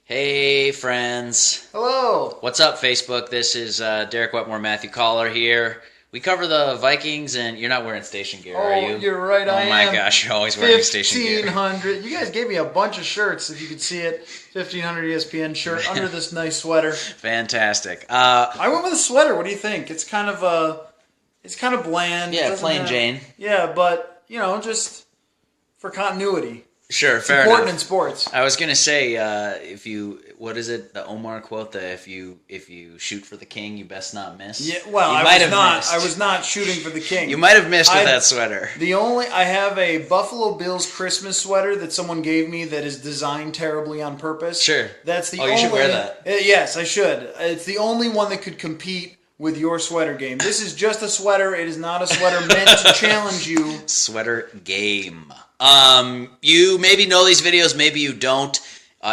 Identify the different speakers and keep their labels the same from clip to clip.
Speaker 1: Hey, friends.
Speaker 2: Hello.
Speaker 1: What's up, Facebook? This is Derek Wetmore, Matthew Coller here. We cover the Vikings, and you're not wearing station gear, are you?
Speaker 2: Oh, you're right, I am.
Speaker 1: Oh my gosh, you're always wearing station gear.
Speaker 2: 1,500. You guys gave me a bunch of shirts, if you could see it. 1,500 ESPN shirt under this nice sweater.
Speaker 1: Fantastic.
Speaker 2: I went with a sweater. What do you think? It's kind of bland.
Speaker 1: Yeah, plain Jane.
Speaker 2: Yeah, but just for continuity.
Speaker 1: Sure, fair
Speaker 2: It's important
Speaker 1: enough.
Speaker 2: in sports.
Speaker 1: I was gonna say, what is it? The Omar quote that if you shoot for the king, you best not miss.
Speaker 2: Yeah, well,
Speaker 1: you
Speaker 2: I was not shooting for the king.
Speaker 1: You might have missed with that sweater.
Speaker 2: I have a Buffalo Bills Christmas sweater that someone gave me that is designed terribly on purpose.
Speaker 1: Sure.
Speaker 2: That's the
Speaker 1: only.
Speaker 2: You
Speaker 1: should wear that.
Speaker 2: Yes, I should. It's the only one that could compete with your sweater game. This is just a sweater. It is not a sweater meant to challenge you.
Speaker 1: Sweater game. You maybe know these videos, maybe you don't.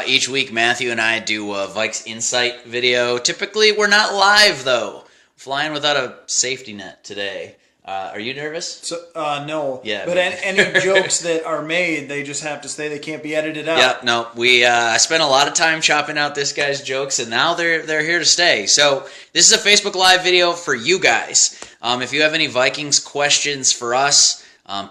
Speaker 1: Each week, Matthew and I do a Vikes Insight video. Typically, we're not live, though. Flying without a safety net today. Are you nervous?
Speaker 2: No.
Speaker 1: Yeah.
Speaker 2: But any jokes that are made, they just have to stay. They can't be edited out.
Speaker 1: Yep. No. I spent a lot of time chopping out this guy's jokes, and now they're here to stay. So this is a Facebook Live video for you guys. If you have any Vikings questions for us,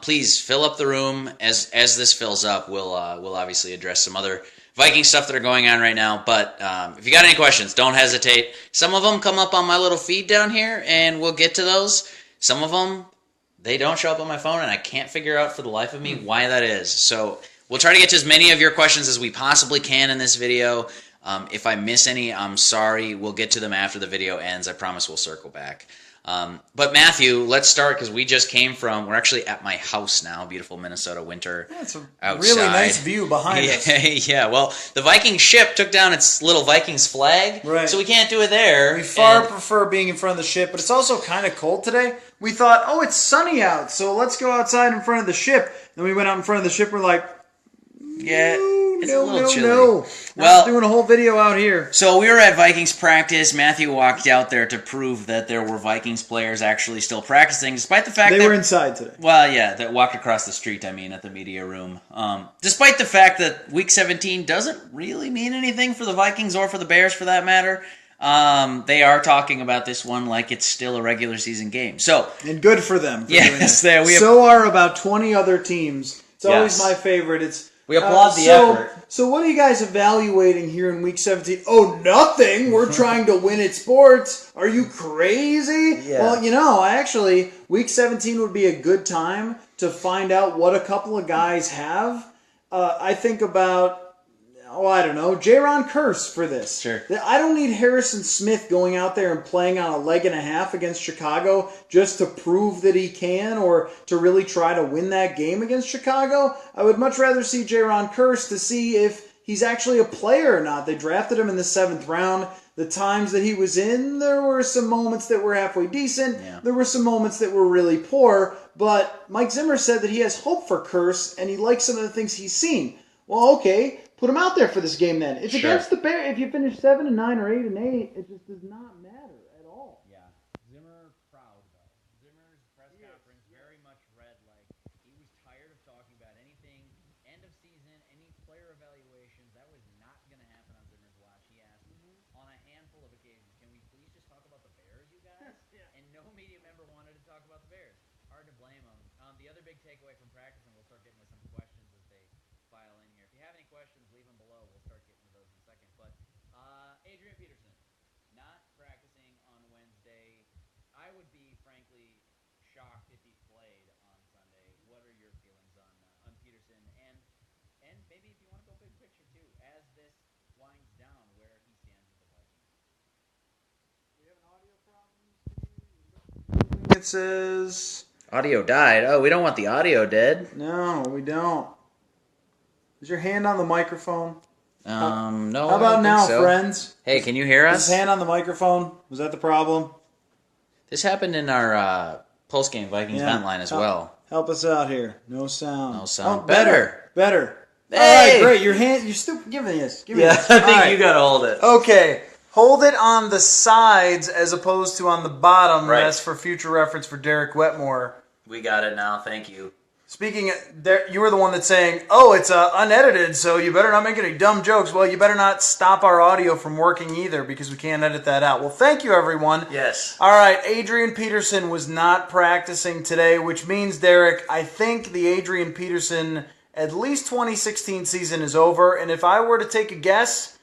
Speaker 1: please fill up the room. As this fills up, we'll obviously address some other Viking stuff that are going on right now. But if you got any questions, don't hesitate. Some of them come up on my little feed down here, and we'll get to those. Some of them, they don't show up on my phone, and I can't figure out for the life of me why that is. So we'll try to get to as many of your questions as we possibly can in this video. If I miss any, I'm sorry. We'll get to them after the video ends. I promise we'll circle back. But Matthew, let's start because we just came from, we're actually at my house now, beautiful Minnesota winter.
Speaker 2: Yeah, it's a
Speaker 1: outside.
Speaker 2: really nice view behind us.
Speaker 1: Yeah, well, the Viking ship took down its little Vikings flag,
Speaker 2: right.
Speaker 1: So we can't do it there.
Speaker 2: We far prefer being in front of the ship, but it's also kind of cold today. We thought, oh, it's sunny out, so let's go outside in front of the ship. Then we went out in front of the ship, we're like,
Speaker 1: yeah, it's a little chilly.
Speaker 2: No. Well, doing a whole video out here.
Speaker 1: So we were at Vikings practice. Matthew walked out there to prove that there were Vikings players actually still practicing, despite the fact
Speaker 2: they were inside today.
Speaker 1: Well, yeah, that walked across the street, at the media room. Despite the fact that Week 17 doesn't really mean anything for the Vikings or for the Bears, for that matter. They are talking about this one like it's still a regular season game. So,
Speaker 2: and good for them.
Speaker 1: Yes,
Speaker 2: so are about 20 other teams. It's always my favorite.
Speaker 1: We applaud the effort.
Speaker 2: So what are you guys evaluating here in Week 17? Oh, nothing. We're trying to win at sports. Are you crazy?
Speaker 1: Yeah.
Speaker 2: Well, actually, Week 17 would be a good time to find out what a couple of guys have. I think about, I don't know, Jaron Curse for this.
Speaker 1: Sure.
Speaker 2: I don't need Harrison Smith going out there and playing on a leg and a half against Chicago just to prove that he can or to really try to win that game against Chicago. I would much rather see Jaron Curse to see if he's actually a player or not. They drafted him in the 7th round. The times that he was in, there were some moments that were halfway decent. Yeah. There were some moments that were really poor. But Mike Zimmer said that he has hope for Curse and he likes some of the things he's seen. Well, okay. Put him out there for this game then. It's against the Bears. If you finish 7-9 or 8-8, it just does not matter at all.
Speaker 1: Yeah. Zimmer proud though. Zimmer's press conference very much read like he was tired of talking about anything end of season, any player evaluations. That was not going to happen on Zimmer's watch. He asked on a handful of occasions, "Can we please just talk about the Bears, you guys?" And no media member wanted to talk about the Bears. Hard to blame them. The other big takeaway from practice, and we'll start getting to some questions as they file in here. If you have any questions, leave them below. We'll start getting to those in a second. But Adrian Peterson, not practicing on Wednesday. I would be, frankly, shocked if he played on Sunday. What are your feelings on Peterson? And maybe if you want to go big picture, too, as this winds down, where he stands with the Vikings.
Speaker 2: We have an audio problem, Steve. It says...
Speaker 1: Audio died. Oh, we don't want the audio dead.
Speaker 2: No, we don't. Is your hand on the microphone?
Speaker 1: No.
Speaker 2: How about now, friends?
Speaker 1: Hey, can you hear us?
Speaker 2: Is his hand on the microphone? Was that the problem?
Speaker 1: This happened in our post-game Vikings vent line as well.
Speaker 2: Help us out here. No sound.
Speaker 1: No sound.
Speaker 2: Oh, better.
Speaker 1: Hey!
Speaker 2: All right, great. Your hand. You're still giving this. Give me this.
Speaker 1: I think you gotta hold it.
Speaker 2: Okay. Hold it on the sides as opposed to on the bottom.
Speaker 1: Right.
Speaker 2: That's for future reference for Derek Wetmore.
Speaker 1: We got it now. Thank you.
Speaker 2: Speaking, you were the one that's saying, "Oh, it's unedited, so you better not make any dumb jokes." Well, you better not stop our audio from working either, because we can't edit that out. Well, thank you, everyone.
Speaker 1: Yes.
Speaker 2: All right, Adrian Peterson was not practicing today, which means, Derek, I think the Adrian Peterson at least 2016 season is over. And if I were to take a guess,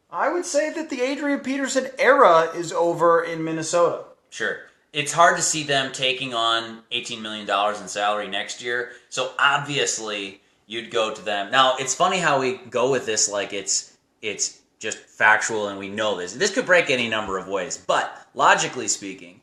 Speaker 2: I would say that the Adrian Peterson era is over in Minnesota.
Speaker 1: Sure. It's hard to see them taking on $18 million in salary next year. So obviously, you'd go to them. Now, it's funny how we go with this like it's just factual and we know this. This could break any number of ways. But logically speaking,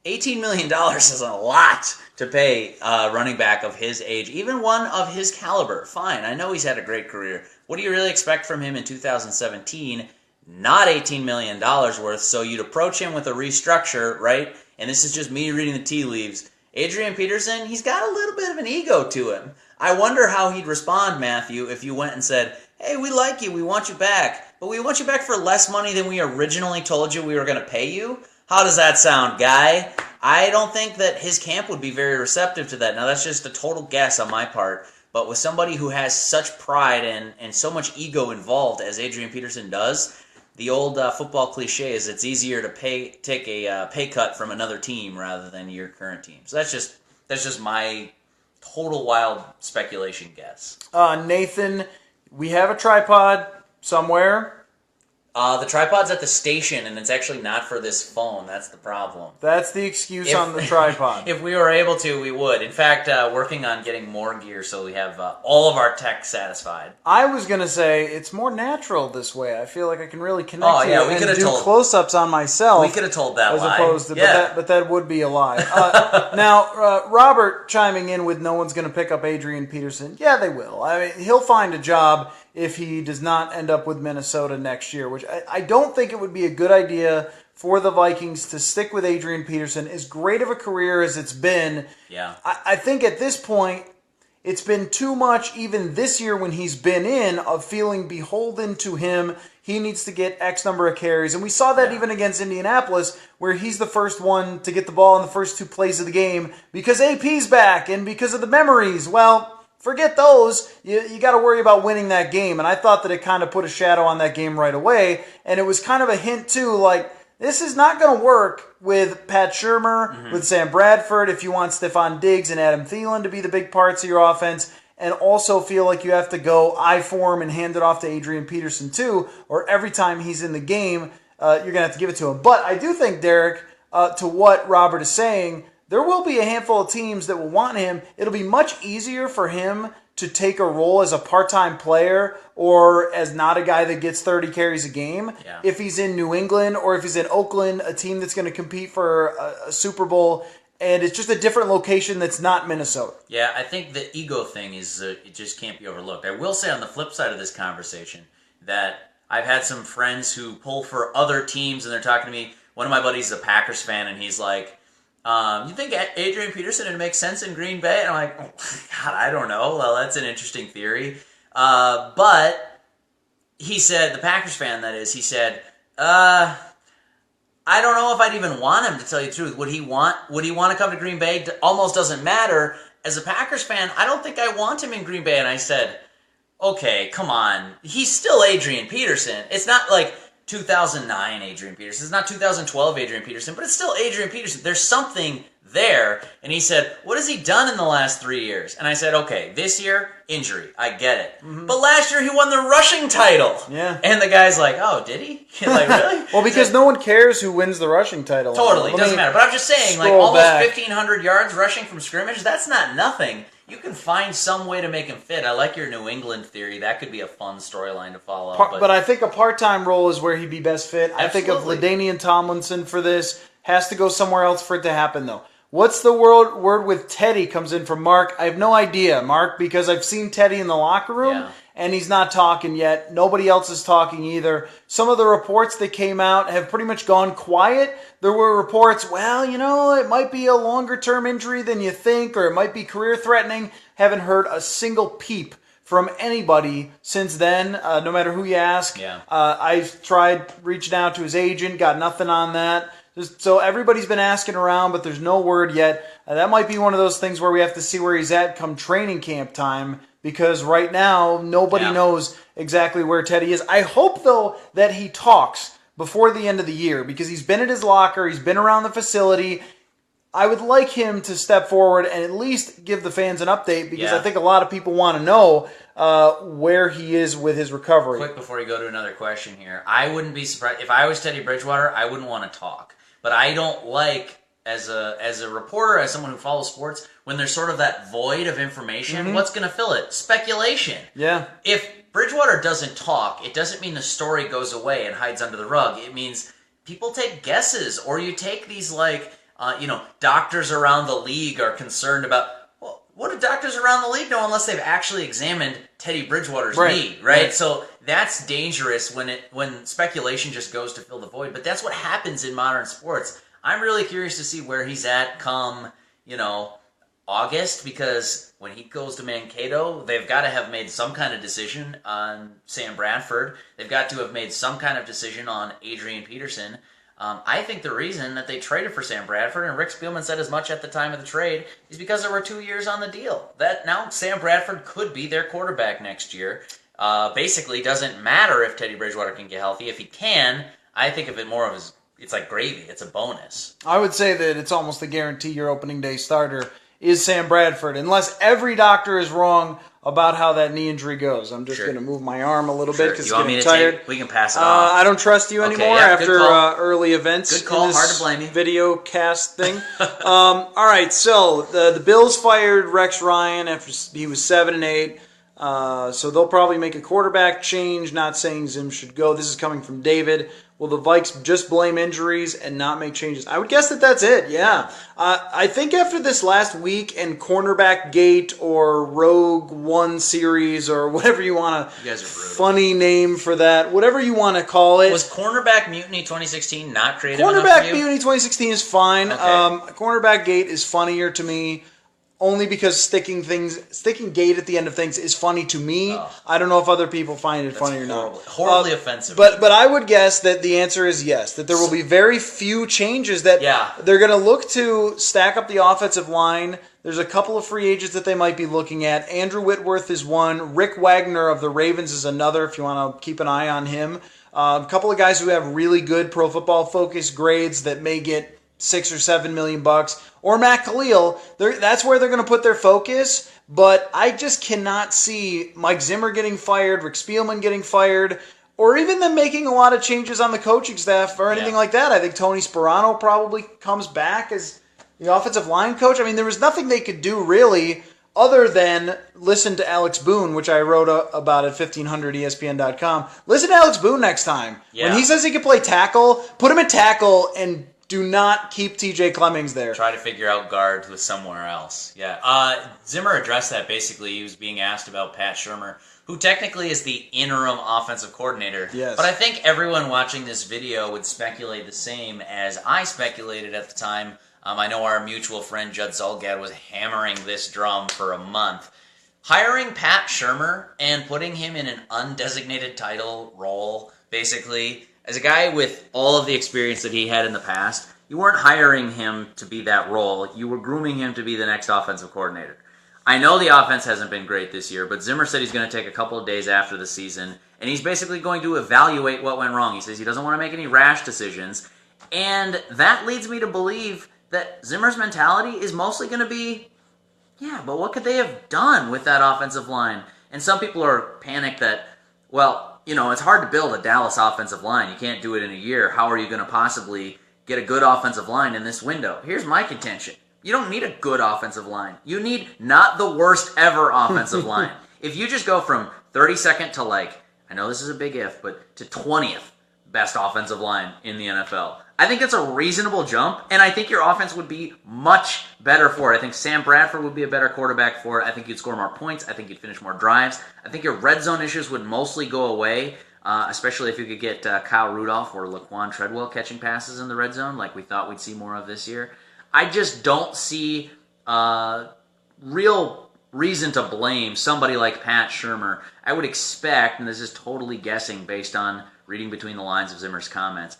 Speaker 1: $18 million is a lot to pay a running back of his age, even one of his caliber. Fine, I know he's had a great career. What do you really expect from him in 2017? Not $18 million worth, so you'd approach him with a restructure, right? And this is just me reading the tea leaves. Adrian Peterson, he's got a little bit of an ego to him. I wonder how he'd respond, Matthew, if you went and said, "Hey, we like you, we want you back, but we want you back for less money than we originally told you we were going to pay you." How does that sound, guy? I don't think that his camp would be very receptive to that. Now, that's just a total guess on my part. But with somebody who has such pride and so much ego involved as Adrian Peterson does, the old football cliche is it's easier to take a pay cut from another team rather than your current team. So that's just my total wild speculation guess.
Speaker 2: Nathan, we have a tripod somewhere.
Speaker 1: The tripod's at the station, and it's actually not for this phone. That's the problem.
Speaker 2: That's the excuse on the tripod.
Speaker 1: If we were able to, we would. In fact, working on getting more gear so we have all of our tech satisfied.
Speaker 2: I was going to say, it's more natural this way. I feel like I can really connect to you and do close-ups on myself.
Speaker 1: We could have told that lie.
Speaker 2: As opposed to, but that would be a lie. Now, Robert chiming in with no one's going to pick up Adrian Peterson. Yeah, they will. I mean, he'll find a job if he does not end up with Minnesota next year, which I don't think it would be a good idea for the Vikings to stick with Adrian Peterson. As great of a career as it's been, I think at this point, it's been too much, even this year when he's been in, of feeling beholden to him. He needs to get X number of carries. And we saw that even against Indianapolis, where he's the first one to get the ball in the first 2 plays of the game because AP's back and because of the memories. Well, forget those. You got to worry about winning that game. And I thought that it kind of put a shadow on that game right away. And it was kind of a hint, too, like, this is not going to work with Pat Shurmur, with Sam Bradford, if you want Stephon Diggs and Adam Thielen to be the big parts of your offense, and also feel like you have to go I-form and hand it off to Adrian Peterson, too, or every time he's in the game, you're going to have to give it to him. But I do think, Derek, to what Robert is saying, there will be a handful of teams that will want him. It'll be much easier for him to take a role as a part-time player or as not a guy that gets 30 carries a game if he's in New England or if he's in Oakland, a team that's going to compete for a Super Bowl, and it's just a different location that's not Minnesota.
Speaker 1: Yeah, I think the ego thing is it just can't be overlooked. I will say on the flip side of this conversation that I've had some friends who pull for other teams, and they're talking to me. One of my buddies is a Packers fan, and he's like, you think Adrian Peterson would make sense in Green Bay? And I'm like, oh, God, I don't know. Well, that's an interesting theory. But he said, the Packers fan that is, he said, I don't know if I'd even want him, to tell you the truth. Would he want to come to Green Bay? Almost doesn't matter. As a Packers fan, I don't think I want him in Green Bay. And I said, okay, come on. He's still Adrian Peterson. It's not like 2009 Adrian Peterson. It's not 2012 Adrian Peterson, but it's still Adrian Peterson. There's something there. And he said, what has he done in the last 3 years? And I said, okay, this year, injury. I get it. Mm-hmm. But last year, he won the rushing title.
Speaker 2: Yeah.
Speaker 1: And the guy's like, oh, did he? Like, really?
Speaker 2: Well, because no one cares who wins the rushing title.
Speaker 1: Totally. It doesn't matter. But I'm just saying, like, almost 1,500 yards rushing from scrimmage, that's not nothing. You can find some way to make him fit. I like your New England theory. That could be a fun storyline to follow.
Speaker 2: But I think a part-time role is where he'd be best fit.
Speaker 1: Absolutely.
Speaker 2: I think of LaDainian Tomlinson for this. Has to go somewhere else for it to happen, though. What's the word with Teddy comes in from Mark? I have no idea, Mark, because I've seen Teddy in the locker room, and he's not talking yet. Nobody else is talking either. Some of the reports that came out have pretty much gone quiet. There were reports, well, it might be a longer-term injury than you think, or it might be career-threatening. Haven't heard a single peep from anybody since then, no matter who you ask.
Speaker 1: Yeah.
Speaker 2: I've tried reaching out to his agent, got nothing on that. So everybody's been asking around, but there's no word yet. That might be one of those things where we have to see where he's at come training camp time, because right now nobody knows exactly where Teddy is. I hope, though, that he talks before the end of the year, because he's been at his locker, he's been around the facility. I would like him to step forward and at least give the fans an update, because I think a lot of people want to know where he is with his recovery.
Speaker 1: Quick, before you go to another question here, I wouldn't be surprised if I was Teddy Bridgewater. I wouldn't want to talk, but I don't like, as a reporter, as someone who follows sports, when there's sort of that void of information. What's going to fill it? Speculation. Yeah. If Bridgewater doesn't talk, it doesn't mean the story goes away and hides under the rug. It means people take guesses, or you take these doctors around the league are concerned about. Well, what do doctors around the league know unless they've actually examined Teddy Bridgewater's knee, right? So that's dangerous when speculation just goes to fill the void. But that's what happens in modern sports. I'm really curious to see where he's at come, August, because when he goes to Mankato, they've got to have made some kind of decision on Sam Bradford. They've got to have made some kind of decision on Adrian Peterson. I think the reason that they traded for Sam Bradford, and Rick Spielman said as much at the time of the trade, is because there were 2 years on the deal. That now Sam Bradford could be their quarterback next year. Basically, doesn't matter if Teddy Bridgewater can get healthy. If he can, I think of it more of as it's like gravy. It's a bonus.
Speaker 2: I would say that it's almost a guarantee your opening day starter is Sam Bradford, unless every doctor is wrong about how that knee injury goes. I'm just going to move my arm a little bit because it's getting tired.
Speaker 1: We can pass it off.
Speaker 2: I don't trust you anymore after early events.
Speaker 1: Good call.
Speaker 2: In this
Speaker 1: hard to blame you.
Speaker 2: Video cast thing. All right, so the Bills fired Rex Ryan after he was 7-8. So they'll probably make a quarterback change, not saying Zim should go. This is coming from David. Will the Vikes just blame injuries and not make changes? I would guess that that's it, yeah. I think after this last week and cornerback gate or Rogue One series or whatever you want to,
Speaker 1: you guys are brutal.
Speaker 2: Funny name for that, whatever you want to call it.
Speaker 1: Was Cornerback Mutiny 2016 not creative enough
Speaker 2: Cornerback
Speaker 1: for you?
Speaker 2: Mutiny 2016 is fine.
Speaker 1: Okay.
Speaker 2: Cornerback gate is funnier to me. Only because sticking gate at the end of things is funny to me. Oh. I don't know if other people find it funny or not.
Speaker 1: Horribly offensive.
Speaker 2: But I would guess that the answer is yes. That there will be very few changes. That they're going to look to stack up the offensive line. There's a couple of free agents that they might be looking at. Andrew Whitworth is one. Rick Wagner of the Ravens is another, if you want to keep an eye on him. A couple of guys who have really good Pro Football Focus grades that may get $6 or $7 million, or Matt Kalil. That's where they're going to put their focus. But I just cannot see Mike Zimmer getting fired, Rick Spielman getting fired, or even them making a lot of changes on the coaching staff or anything like that. I think Tony Sperano probably comes back as the offensive line coach. I mean, there was nothing they could do really other than listen to Alex Boone, which I wrote about at 1500ESPN.com. Listen to Alex Boone next time. Yeah. When he says he can play tackle, put him at tackle and do not keep TJ Clemmings there.
Speaker 1: Try to figure out guard with somewhere else. Yeah. Zimmer addressed that basically. He was being asked about Pat Shurmur, who technically is the interim offensive coordinator.
Speaker 2: Yes.
Speaker 1: But I think everyone watching this video would speculate the same as I speculated at the time. I know our mutual friend Judd Zulgad was hammering this drum for a month. Hiring Pat Shurmur and putting him in an undesignated title role, basically, as a guy with all of the experience that he had in the past, you weren't hiring him to be that role. You were grooming him to be the next offensive coordinator. I know the offense hasn't been great this year, but Zimmer said he's going to take a couple of days after the season, and he's basically going to evaluate what went wrong. He says he doesn't want to make any rash decisions, and that leads me to believe that Zimmer's mentality is mostly going to be, but what could they have done with that offensive line? And some people are panicked that, it's hard to build a Dallas offensive line. You can't do it in a year. How are you going to possibly get a good offensive line in this window? Here's my contention. You don't need a good offensive line. You need not the worst ever offensive line. If you just go from 32nd to I know this is a big if, but to 20th best offensive line in the NFL, I think that's a reasonable jump, and I think your offense would be much better for it. I think Sam Bradford would be a better quarterback for it. I think you'd score more points. I think you'd finish more drives. I think your red zone issues would mostly go away, especially if you could get Kyle Rudolph or Laquon Treadwell catching passes in the red zone like we thought we'd see more of this year. I just don't see real reason to blame somebody like Pat Shurmur. I would expect, and this is totally guessing based on reading between the lines of Zimmer's comments,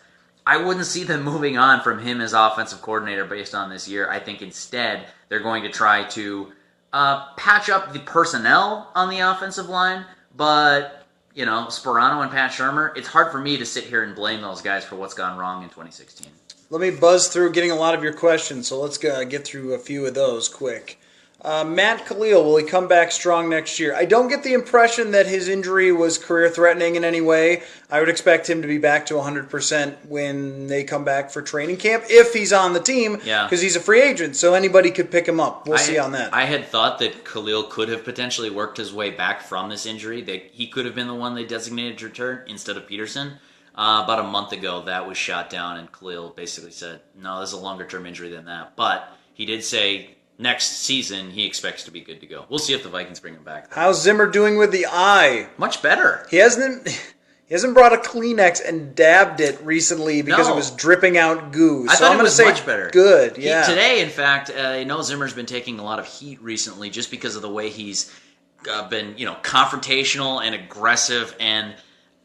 Speaker 1: I wouldn't see them moving on from him as offensive coordinator based on this year. I think instead they're going to try to patch up the personnel on the offensive line, but Sperano and Pat Shurmur, it's hard for me to sit here and blame those guys for what's gone wrong in 2016.
Speaker 2: Let me buzz through getting a lot of your questions, so let's get through a few of those quick. Matt Kalil, will he come back strong next year? I don't get the impression that his injury was career-threatening in any way. I would expect him to be back to 100% when they come back for training camp, if he's on the team, because he's a free agent, so anybody could pick him up. We'll see on that.
Speaker 1: I had thought that Kalil could have potentially worked his way back from this injury, that he could have been the one they designated to return instead of Peterson. About a month ago, that was shot down, and Kalil basically said, no, there's a longer-term injury than that. But he did say next season he expects to be good to go. We'll see if the Vikings bring him back.
Speaker 2: How's Zimmer doing with the eye?
Speaker 1: Much better.
Speaker 2: He hasn't brought a Kleenex and dabbed it recently because it was dripping out goo.
Speaker 1: So I'm going to say much better.
Speaker 2: Good, yeah.
Speaker 1: Today, in fact, I know Zimmer's been taking a lot of heat recently just because of the way he's been, confrontational and aggressive, and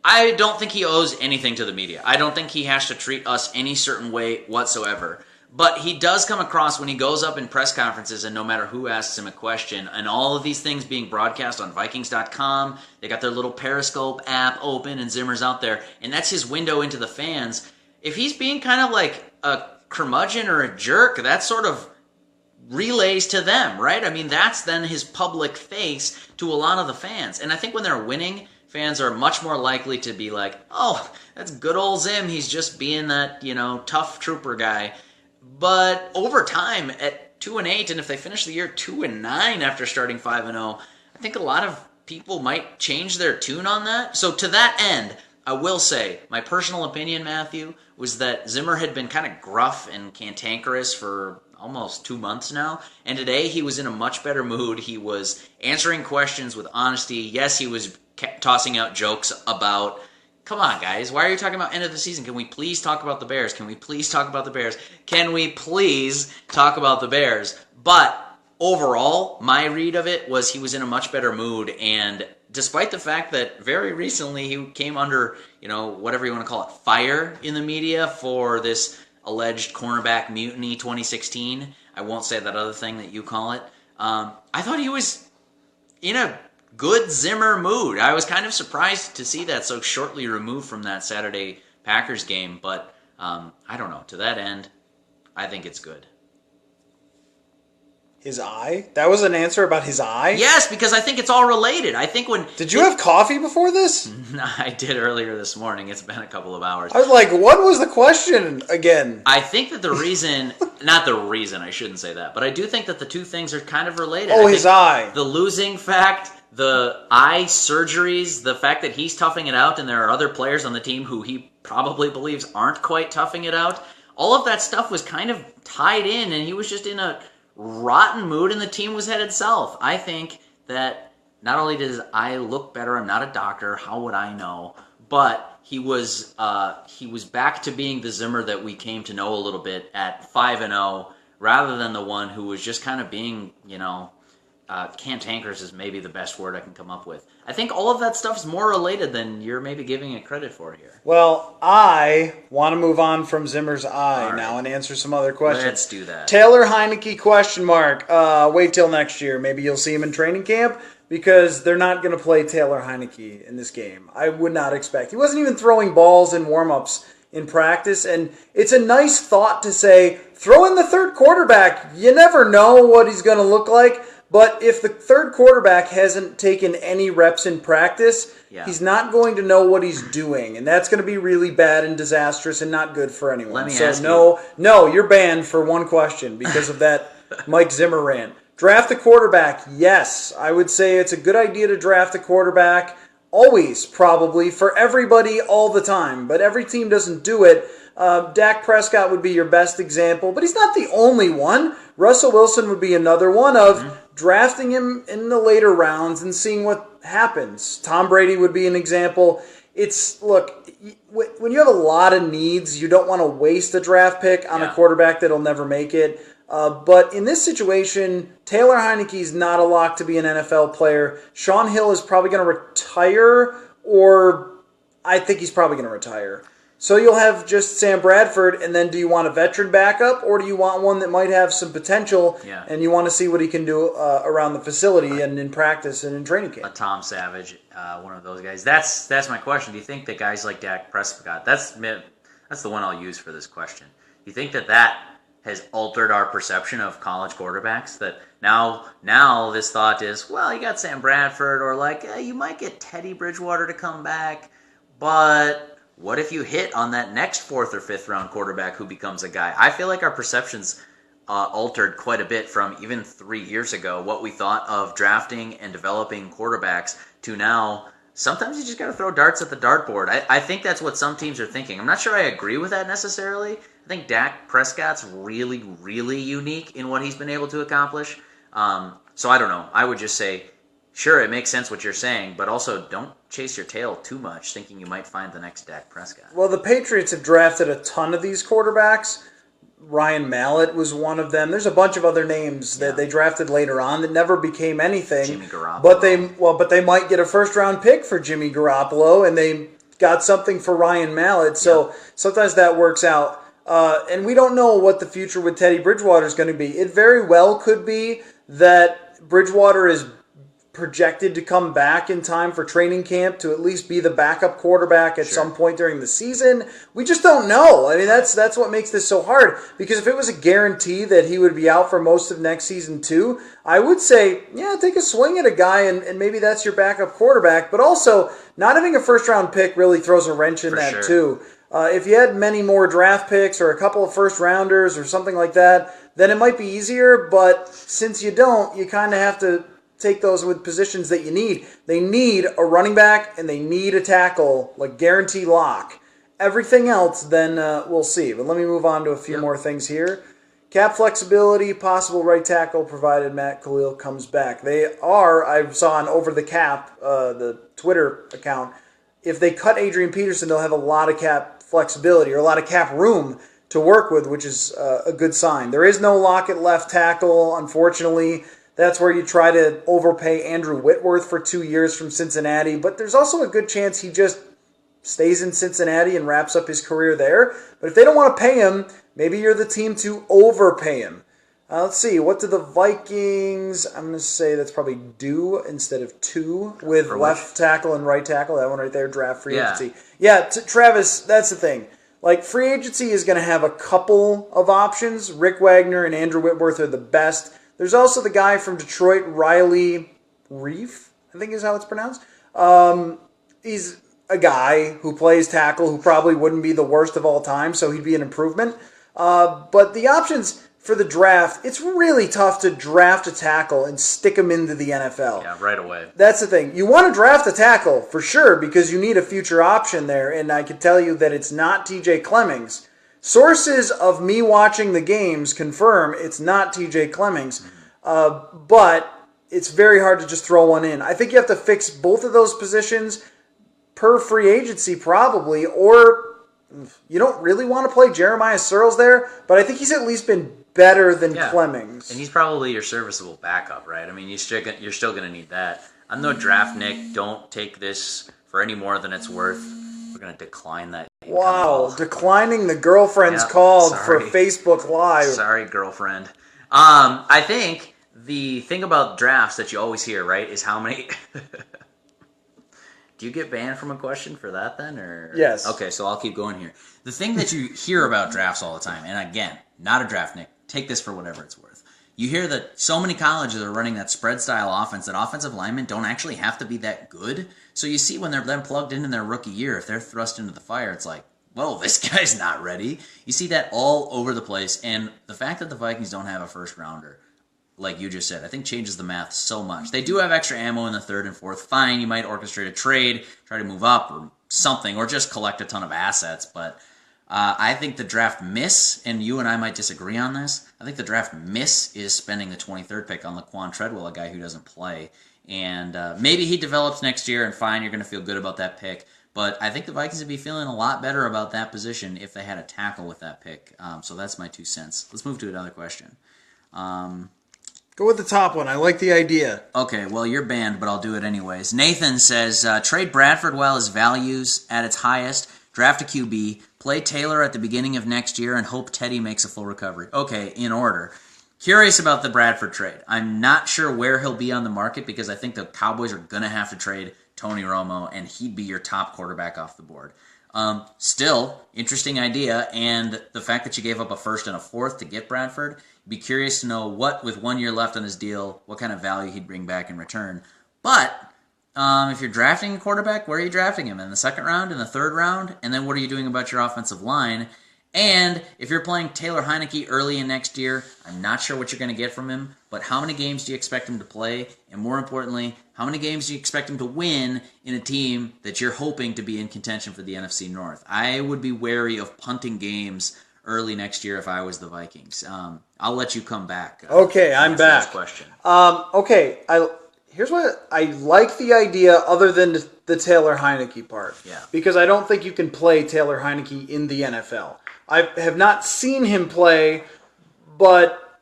Speaker 1: I don't think he owes anything to the media. I don't think he has to treat us any certain way whatsoever. But he does come across when he goes up in press conferences, and no matter who asks him a question, and all of these things being broadcast on Vikings.com, they got their little Periscope app open, and Zimmer's out there, and that's his window into the fans. If he's being kind of like a curmudgeon or a jerk, that sort of relays to them, right? I mean, that's then his public face to a lot of the fans. And I think when they're winning, fans are much more likely to be like, oh, that's good old Zim. He's just being that, tough trooper guy. But over time, at 2-8, and if they finish the year 2-9 after starting 5-0, I think a lot of people might change their tune on that. So to that end, I will say, my personal opinion, Matthew, was that Zimmer had been kind of gruff and cantankerous for almost 2 months now, and today he was in a much better mood. He was answering questions with honesty. Yes, he was tossing out jokes about, come on, guys, why are you talking about end of the season? Can we please talk about the Bears? Can we please talk about the Bears? Can we please talk about the Bears? But overall, my read of it was he was in a much better mood, and despite the fact that very recently he came under, whatever you want to call it, fire in the media for this alleged cornerback mutiny 2016, I won't say that other thing that you call it, I thought he was in a good Zimmer mood. I was kind of surprised to see that so shortly removed from that Saturday Packers game, but I don't know. To that end, I think it's good.
Speaker 2: His eye? That was an answer about his eye?
Speaker 1: Yes, because I think it's all related. I think when...
Speaker 2: Did you have coffee before this?
Speaker 1: I did earlier this morning. It's been a couple of hours.
Speaker 2: I was like, what was the question again?
Speaker 1: I think that the reason... Not the reason, I shouldn't say that. But I do think that the two things are kind of related.
Speaker 2: Oh, his eye.
Speaker 1: The losing fact, the eye surgeries, the fact that he's toughing it out and there are other players on the team who he probably believes aren't quite toughing it out. All of that stuff was kind of tied in, and he was just in a rotten mood, and the team was headed south. I think that not only does his eye look better, I'm not a doctor, how would I know, but he was back to being the Zimmer that we came to know a little bit at 5-0, rather than the one who was just kind of being, cantankerous is maybe the best word I can come up with. I think all of that stuff's more related than you're maybe giving it credit for here.
Speaker 2: Well, I want to move on from Zimmer's eye now and answer some other questions.
Speaker 1: Let's do that.
Speaker 2: Taylor Heineke, question mark. Wait till next year. Maybe you'll see him in training camp, because they're not going to play Taylor Heineke in this game. I would not expect. He wasn't even throwing balls in warm-ups in practice, and it's a nice thought to say, throw in the third quarterback. You never know what he's going to look like. But if the third quarterback hasn't taken any reps in practice, he's not going to know what he's doing. And that's going to be really bad and disastrous and not good for anyone.
Speaker 1: Let me ask you.
Speaker 2: You're banned for one question because of that Mike Zimmer rant. Draft a quarterback. Yes, I would say it's a good idea to draft a quarterback. Always, probably, for everybody all the time. But every team doesn't do it. Dak Prescott would be your best example, but he's not the only one. Russell Wilson would be another one of drafting him in the later rounds and seeing what happens. Tom Brady would be an example. Look, when you have a lot of needs, you don't want to waste a draft pick on a quarterback that'll never make it. But in this situation, Taylor Heineke's not a lock to be an NFL player. Sean Hill is probably going to retire, or I think he's probably going to retire. So you'll have just Sam Bradford, and then do you want a veteran backup, or do you want one that might have some potential, and you want to see what he can do around the facility and in practice and in training camp?
Speaker 1: A Tom Savage, one of those guys. That's my question. Do you think that guys like Dak Prescott, that's the one I'll use for this question. Do you think that has altered our perception of college quarterbacks? That now this thought is, well, you got Sam Bradford, or like you might get Teddy Bridgewater to come back, but what if you hit on that next 4th or 5th round quarterback who becomes a guy? I feel like our perceptions altered quite a bit from even 3 years ago, what we thought of drafting and developing quarterbacks, to now sometimes you just got to throw darts at the dartboard. I think that's what some teams are thinking. I'm not sure I agree with that necessarily. I think Dak Prescott's really, really unique in what he's been able to accomplish. So I don't know. I would just say, sure, it makes sense what you're saying, but also don't chase your tail too much thinking you might find the next Dak Prescott.
Speaker 2: Well, the Patriots have drafted a ton of these quarterbacks. Ryan Mallett was one of them. There's a bunch of other names that they drafted later on that never became anything.
Speaker 1: Jimmy Garoppolo.
Speaker 2: But they might get a first-round pick for Jimmy Garoppolo, and they got something for Ryan Mallett. So sometimes that works out. And we don't know what the future with Teddy Bridgewater is going to be. It very well could be that Bridgewater is projected to come back in time for training camp to at least be the backup quarterback at some point during the season. We just don't know. I mean, that's what makes this so hard, because if it was a guarantee that he would be out for most of next season too, I would say, take a swing at a guy and maybe that's your backup quarterback. But also, not having a first-round pick really throws a wrench in that too. If you had many more draft picks or a couple of first-rounders or something like that, then it might be easier. But since you don't, you kind of have to take those with positions that you need. They need a running back and they need a tackle, like guarantee lock. Everything else, then we'll see. But let me move on to a few more things here. Cap flexibility, possible right tackle provided Matt Kalil comes back. They are, I saw on Over the Cap, the Twitter account, if they cut Adrian Peterson, they'll have a lot of cap flexibility or a lot of cap room to work with, which is a good sign. There is no lock at left tackle, unfortunately. That's where you try to overpay Andrew Whitworth for 2 years from Cincinnati. But there's also a good chance he just stays in Cincinnati and wraps up his career there. But if they don't want to pay him, maybe you're the team to overpay him. Let's see. What do the Vikings... I'm going to say that's probably do instead of two with left tackle and right tackle. That one right there, draft free agency. Yeah, Travis, that's the thing. Like, free agency is going to have a couple of options. Rick Wagner and Andrew Whitworth are the best. There's also the guy from Detroit, Riley Reef, I think is how it's pronounced. He's a guy who plays tackle who probably wouldn't be the worst of all time, so he'd be an improvement. But the options for the draft, it's really tough to draft a tackle and stick him into the NFL.
Speaker 1: Yeah, right away.
Speaker 2: That's the thing. You want to draft a tackle, for sure, because you need a future option there, and I can tell you that it's not TJ Clemmings. Sources of me watching the games confirm it's not TJ Clemmings, but it's very hard to just throw one in. I think you have to fix both of those positions per free agency probably, or you don't really want to play Jeremiah Searles there, but I think he's at least been better than Clemmings.
Speaker 1: And he's probably your serviceable backup, right? I mean, you're still going to need that. I'm no draft Nick. Don't take this for any more than it's worth. We're going to decline that.
Speaker 2: Wow, declining the girlfriend's call for Facebook Live.
Speaker 1: Sorry, girlfriend. I think the thing about drafts that you always hear, right, is how many... Do you get banned from a question for that then? Or
Speaker 2: yes.
Speaker 1: Okay, so I'll keep going here. The thing that you hear about drafts all the time, and again, not a draft Nick, take this for whatever it's worth. You hear that so many colleges are running that spread-style offense that offensive linemen don't actually have to be that good. So you see when they're then plugged in their rookie year, if they're thrust into the fire, it's like, whoa, this guy's not ready. You see that all over the place. And the fact that the Vikings don't have a first-rounder, like you just said, I think changes the math so much. They do have extra ammo in the third and fourth. Fine, you might orchestrate a trade, try to move up or something, or just collect a ton of assets. But I think the draft miss, and you and I might disagree on this, I think the draft miss is spending the 23rd pick on Laquon Treadwell, a guy who doesn't play. And maybe he develops next year, and fine, you're going to feel good about that pick. But I think the Vikings would be feeling a lot better about that position if they had a tackle with that pick. So that's my 2 cents. Let's move to another question.
Speaker 2: Go with the top one. I like the idea.
Speaker 1: Okay, well, you're banned, but I'll do it anyways. Nathan says, trade Bradford while his value's at its highest. draft a QB, play Taylor at the beginning of next year, and hope Teddy makes a full recovery. Okay, in order. Curious about the Bradford trade. I'm not sure where he'll be on the market because I think the Cowboys are going to have to trade Tony Romo, and he'd be your top quarterback off the board. Still, interesting idea, and the fact that you gave up a first and a fourth to get Bradford, be curious to know what, with 1 year left on his deal, what kind of value he'd bring back in return. But if you're drafting a quarterback, where are you drafting him? In the second round, in the third round? And then what are you doing about your offensive line? And if you're playing Taylor Heineke early in next year, I'm not sure what you're going to get from him, but how many games do you expect him to play? And more importantly, how many games do you expect him to win in a team that you're hoping to be in contention for the NFC North? I would be wary of punting games early next year if I was the Vikings. I'll let you come back.
Speaker 2: Okay, I'm back.
Speaker 1: Question.
Speaker 2: Here's what I like the idea other than the Taylor Heineke part.
Speaker 1: Yeah.
Speaker 2: Because I don't think you can play Taylor Heineke in the NFL. I have not seen him play, but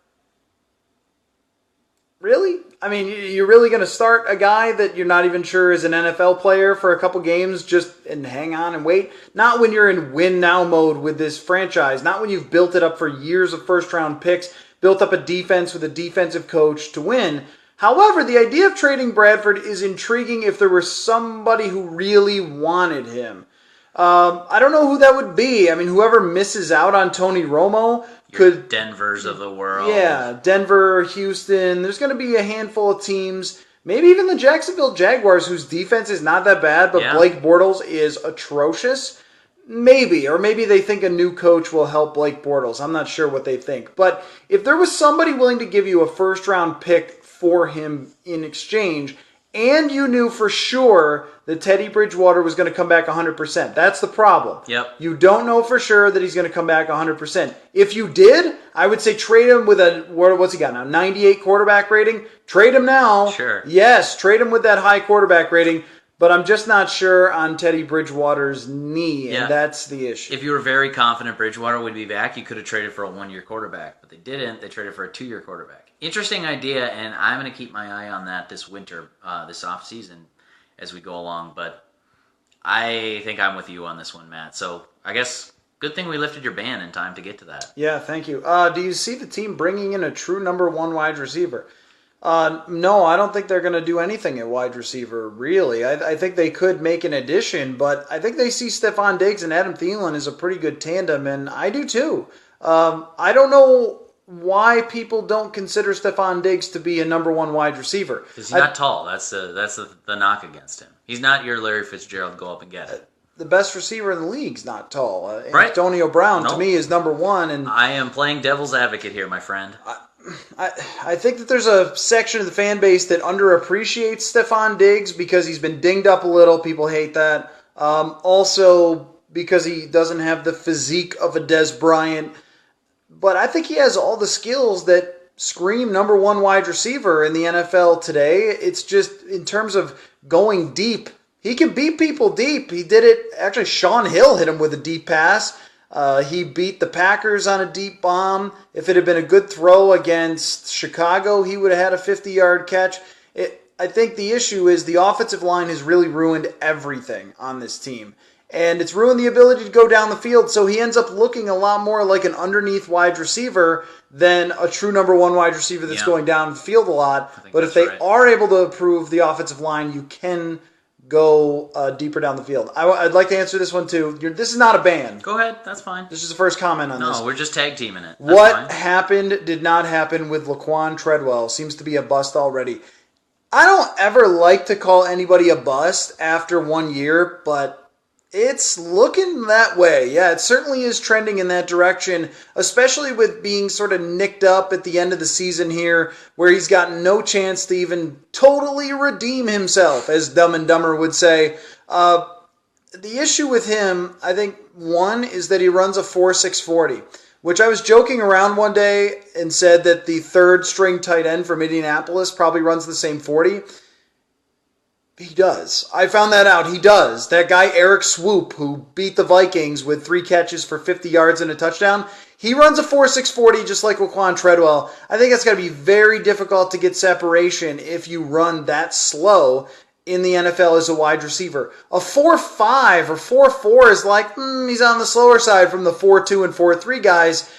Speaker 2: really? I mean, you're really going to start a guy that you're not even sure is an NFL player for a couple games and hang on and wait? Not when you're in win-now mode with this franchise. Not when you've built it up for years of first-round picks, built up a defense with a defensive coach to win. However, the idea of trading Bradford is intriguing if there was somebody who really wanted him. I don't know who that would be. I mean, whoever misses out on Tony Romo could...
Speaker 1: Denvers of the world.
Speaker 2: Yeah, Denver, Houston. There's going to be a handful of teams. Maybe even the Jacksonville Jaguars, whose defense is not that bad, but Blake Bortles is atrocious. Maybe. Or maybe they think a new coach will help Blake Bortles. I'm not sure what they think. But if there was somebody willing to give you a first-round pick for him in exchange, and you knew for sure that Teddy Bridgewater was going to come back 100%. That's the problem.
Speaker 1: Yep.
Speaker 2: You don't know for sure that he's going to come back 100%. If you did, I would say trade him with what's he got now? 98 quarterback rating? Trade him now.
Speaker 1: Sure.
Speaker 2: Yes, trade him with that high quarterback rating. But I'm just not sure on Teddy Bridgewater's knee, and that's the issue.
Speaker 1: If you were very confident Bridgewater would be back, you could have traded for a 1-year quarterback. But they didn't. They traded for a 2-year quarterback. Interesting idea, and I'm going to keep my eye on that this winter, this offseason, as we go along. But I think I'm with you on this one, Matt. So I guess good thing we lifted your ban in time to get to that.
Speaker 2: Yeah, thank you. Do you see the team bringing in a true number 1 wide receiver? No, I don't think they're going to do anything at wide receiver, really. I think they could make an addition, but I think they see Stephon Diggs and Adam Thielen as a pretty good tandem, and I do too. I don't know why people don't consider Stephon Diggs to be a number 1 wide receiver.
Speaker 1: Because he's not tall. That's the knock against him. He's not your Larry Fitzgerald, go up and get it.
Speaker 2: The best receiver in the league's not tall.
Speaker 1: Right.
Speaker 2: Antonio Brown, to me, is number 1. And
Speaker 1: I am playing devil's advocate here, my friend.
Speaker 2: I think that there's a section of the fan base that underappreciates Stephon Diggs because he's been dinged up a little. People hate that. Also, because he doesn't have the physique of a Des Bryant. But I think he has all the skills that scream number 1 wide receiver in the NFL today. It's just in terms of going deep. He can beat people deep. He did it. Actually, Sean Hill hit him with a deep pass. He beat the Packers on a deep bomb. If it had been a good throw against Chicago, he would have had a 50-yard catch. I think the issue is the offensive line has really ruined everything on this team. And it's ruined the ability to go down the field, so he ends up looking a lot more like an underneath wide receiver than a true number 1 wide receiver that's going down the field a lot. But if they are able to improve the offensive line, you can go deeper down the field. I'd like to answer this one too. This is not a ban.
Speaker 1: Go ahead, that's fine.
Speaker 2: This is the first comment on this.
Speaker 1: No, we're just tag teaming it.
Speaker 2: What happened did not happen with Laquon Treadwell. Seems to be a bust already. I don't ever like to call anybody a bust after 1 year, but it's looking that way. Yeah, it certainly is trending in that direction, especially with being sort of nicked up at the end of the season here, where he's got no chance to even totally redeem himself, as Dumb and Dumber would say. The issue with him, I think, one, is that he runs a 4.6 40, which I was joking around one day and said that the third-string tight end from Indianapolis probably runs the same 40. He does. I found that out. He does. That guy, Eric Swoop, who beat the Vikings with 3 catches for 50 yards and a touchdown, he runs a 4.6 40 just like Laquon Treadwell. I think it's going to be very difficult to get separation if you run that slow in the NFL as a wide receiver. A 4.5 or 4.4 is like, he's on the slower side from the 4.2 and 4.3 guys.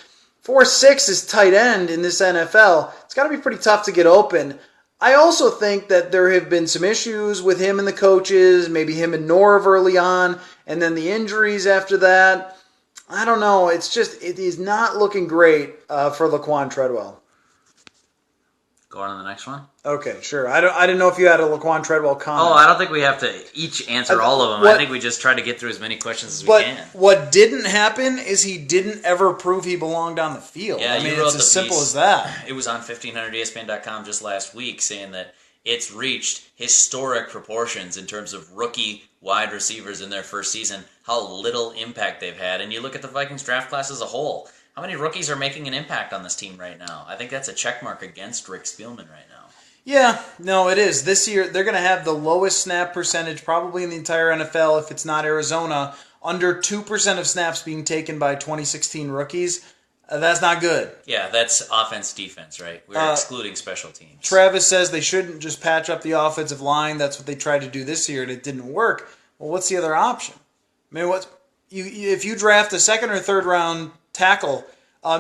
Speaker 2: 4.6 is tight end in this NFL. It's got to be pretty tough to get open. I also think that there have been some issues with him and the coaches, maybe him and Norv early on, and then the injuries after that. I don't know. It is not looking great for Laquon Treadwell.
Speaker 1: Go on to the next one.
Speaker 2: Okay, sure. I didn't know if you had a Laquon Treadwell comment.
Speaker 1: Oh, I don't think we have to each answer all of them. I think we just try to get through as many questions as we can.
Speaker 2: What didn't happen is he didn't ever prove he belonged on the field.
Speaker 1: Yeah,
Speaker 2: I mean, it's as simple as that.
Speaker 1: It was on 1500ESPN.com just last week saying that it's reached historic proportions in terms of rookie wide receivers in their first season, how little impact they've had. And you look at the Vikings draft class as a whole. How many rookies are making an impact on this team right now? I think that's a check mark against Rick Spielman right now.
Speaker 2: Yeah, no, it is. This year, they're going to have the lowest snap percentage probably in the entire NFL, if it's not Arizona. Under 2% of snaps being taken by 2016 rookies. That's not good.
Speaker 1: Yeah, that's offense-defense, right? We're excluding special teams.
Speaker 2: Travis says they shouldn't just patch up the offensive line. That's what they tried to do this year, and it didn't work. Well, what's the other option? I mean, if you draft a second or third round tackle,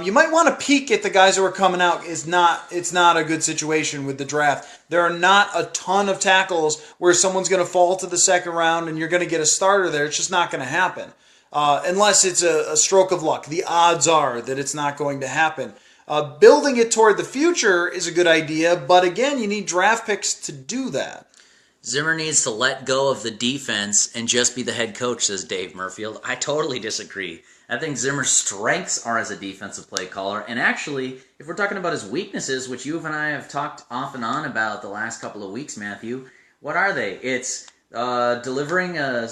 Speaker 2: you might want to peek at the guys who are coming out. It's not a good situation with the draft. There are not a ton of tackles where someone's going to fall to the second round and you're going to get a starter there. It's just not going to happen. Unless it's a stroke of luck. The odds are that it's not going to happen. Building it toward the future is a good idea, but again, you need draft picks to do that.
Speaker 1: Zimmer needs to let go of the defense and just be the head coach, says Dave Murfield. I totally disagree. I think Zimmer's strengths are as a defensive play caller. And actually, if we're talking about his weaknesses, which you and I have talked off and on about the last couple of weeks, Matthew, what are they? It's delivering a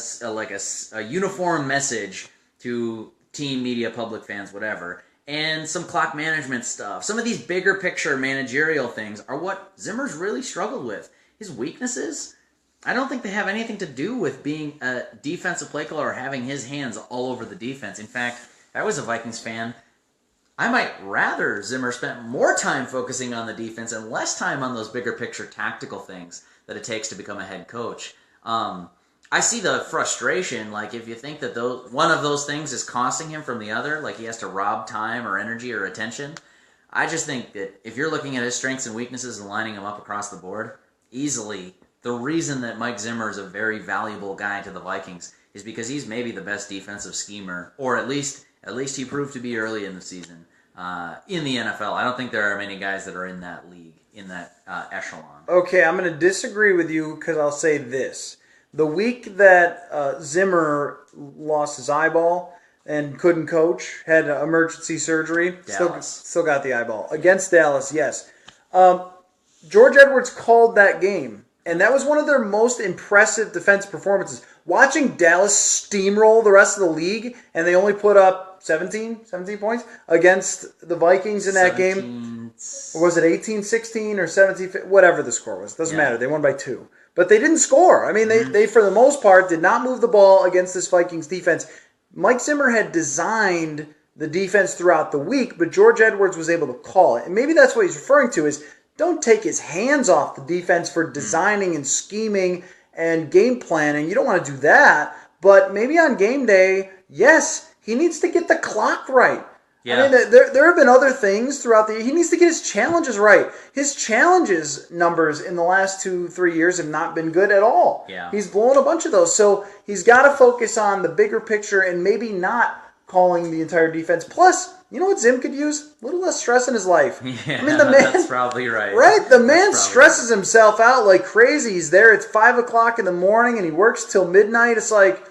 Speaker 1: uniform message to team, media, public fans, whatever, and some clock management stuff. Some of these bigger picture managerial things are what Zimmer's really struggled with. His weaknesses, I don't think they have anything to do with being a defensive play caller or having his hands all over the defense. In fact, if I was a Vikings fan, I might rather Zimmer spent more time focusing on the defense and less time on those bigger picture tactical things that it takes to become a head coach. I see the frustration, like if you think that one of those things is costing him from the other, like he has to rob time or energy or attention, I just think that if you're looking at his strengths and weaknesses and lining them up across the board, easily the reason that Mike Zimmer is a very valuable guy to the Vikings is because he's maybe the best defensive schemer, or at least he proved to be early in the season in the NFL. I don't think there are many guys that are in that league, in that echelon.
Speaker 2: Okay, I'm going to disagree with you because I'll say this. The week that Zimmer lost his eyeball and couldn't coach, had emergency surgery, still got the eyeball. Against Dallas, yes. George Edwards called that game, and that was one of their most impressive defense performances. Watching Dallas steamroll the rest of the league, and they only put up 17 points against the Vikings in that game. Or was it 18-16 or 17, whatever the score was. Doesn't matter. They won by 2. But they didn't score. I mean, they for the most part, did not move the ball against this Vikings defense. Mike Zimmer had designed the defense throughout the week, but George Edwards was able to call it. And maybe that's what he's referring to is don't take his hands off the defense for designing and scheming and game planning. You don't want to do that. But maybe on game day, yes, he needs to get the clock right. Yeah. I mean, there have been other things throughout the year. He needs to get his challenges right. His challenges numbers in the last 2-3 years have not been good at all.
Speaker 1: Yeah.
Speaker 2: He's blown a bunch of those. So he's got to focus on the bigger picture and maybe not calling the entire defense. Plus, you know what Zim could use? A little less stress in his life.
Speaker 1: Yeah, I mean, the man, that's probably right.
Speaker 2: Right? The man stresses himself out like crazy. He's there. It's 5 o'clock in the morning and he works till midnight. It's like,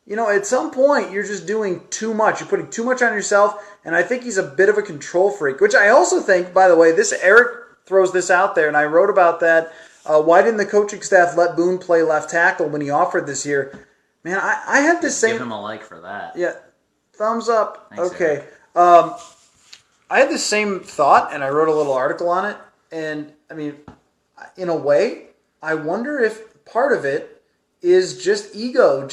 Speaker 2: you know, at some point, you're just doing too much. You're putting too much on yourself, and I think he's a bit of a control freak, which I also think, by the way, Eric throws this out there, and I wrote about that. Why didn't the coaching staff let Boone play left tackle when he offered this year? Man, I had this same...
Speaker 1: Give him a like for that.
Speaker 2: Yeah. Thumbs up.
Speaker 1: Thanks,
Speaker 2: okay. I had the same thought, and I wrote a little article on it, and, I mean, in a way, I wonder if part of it is just ego,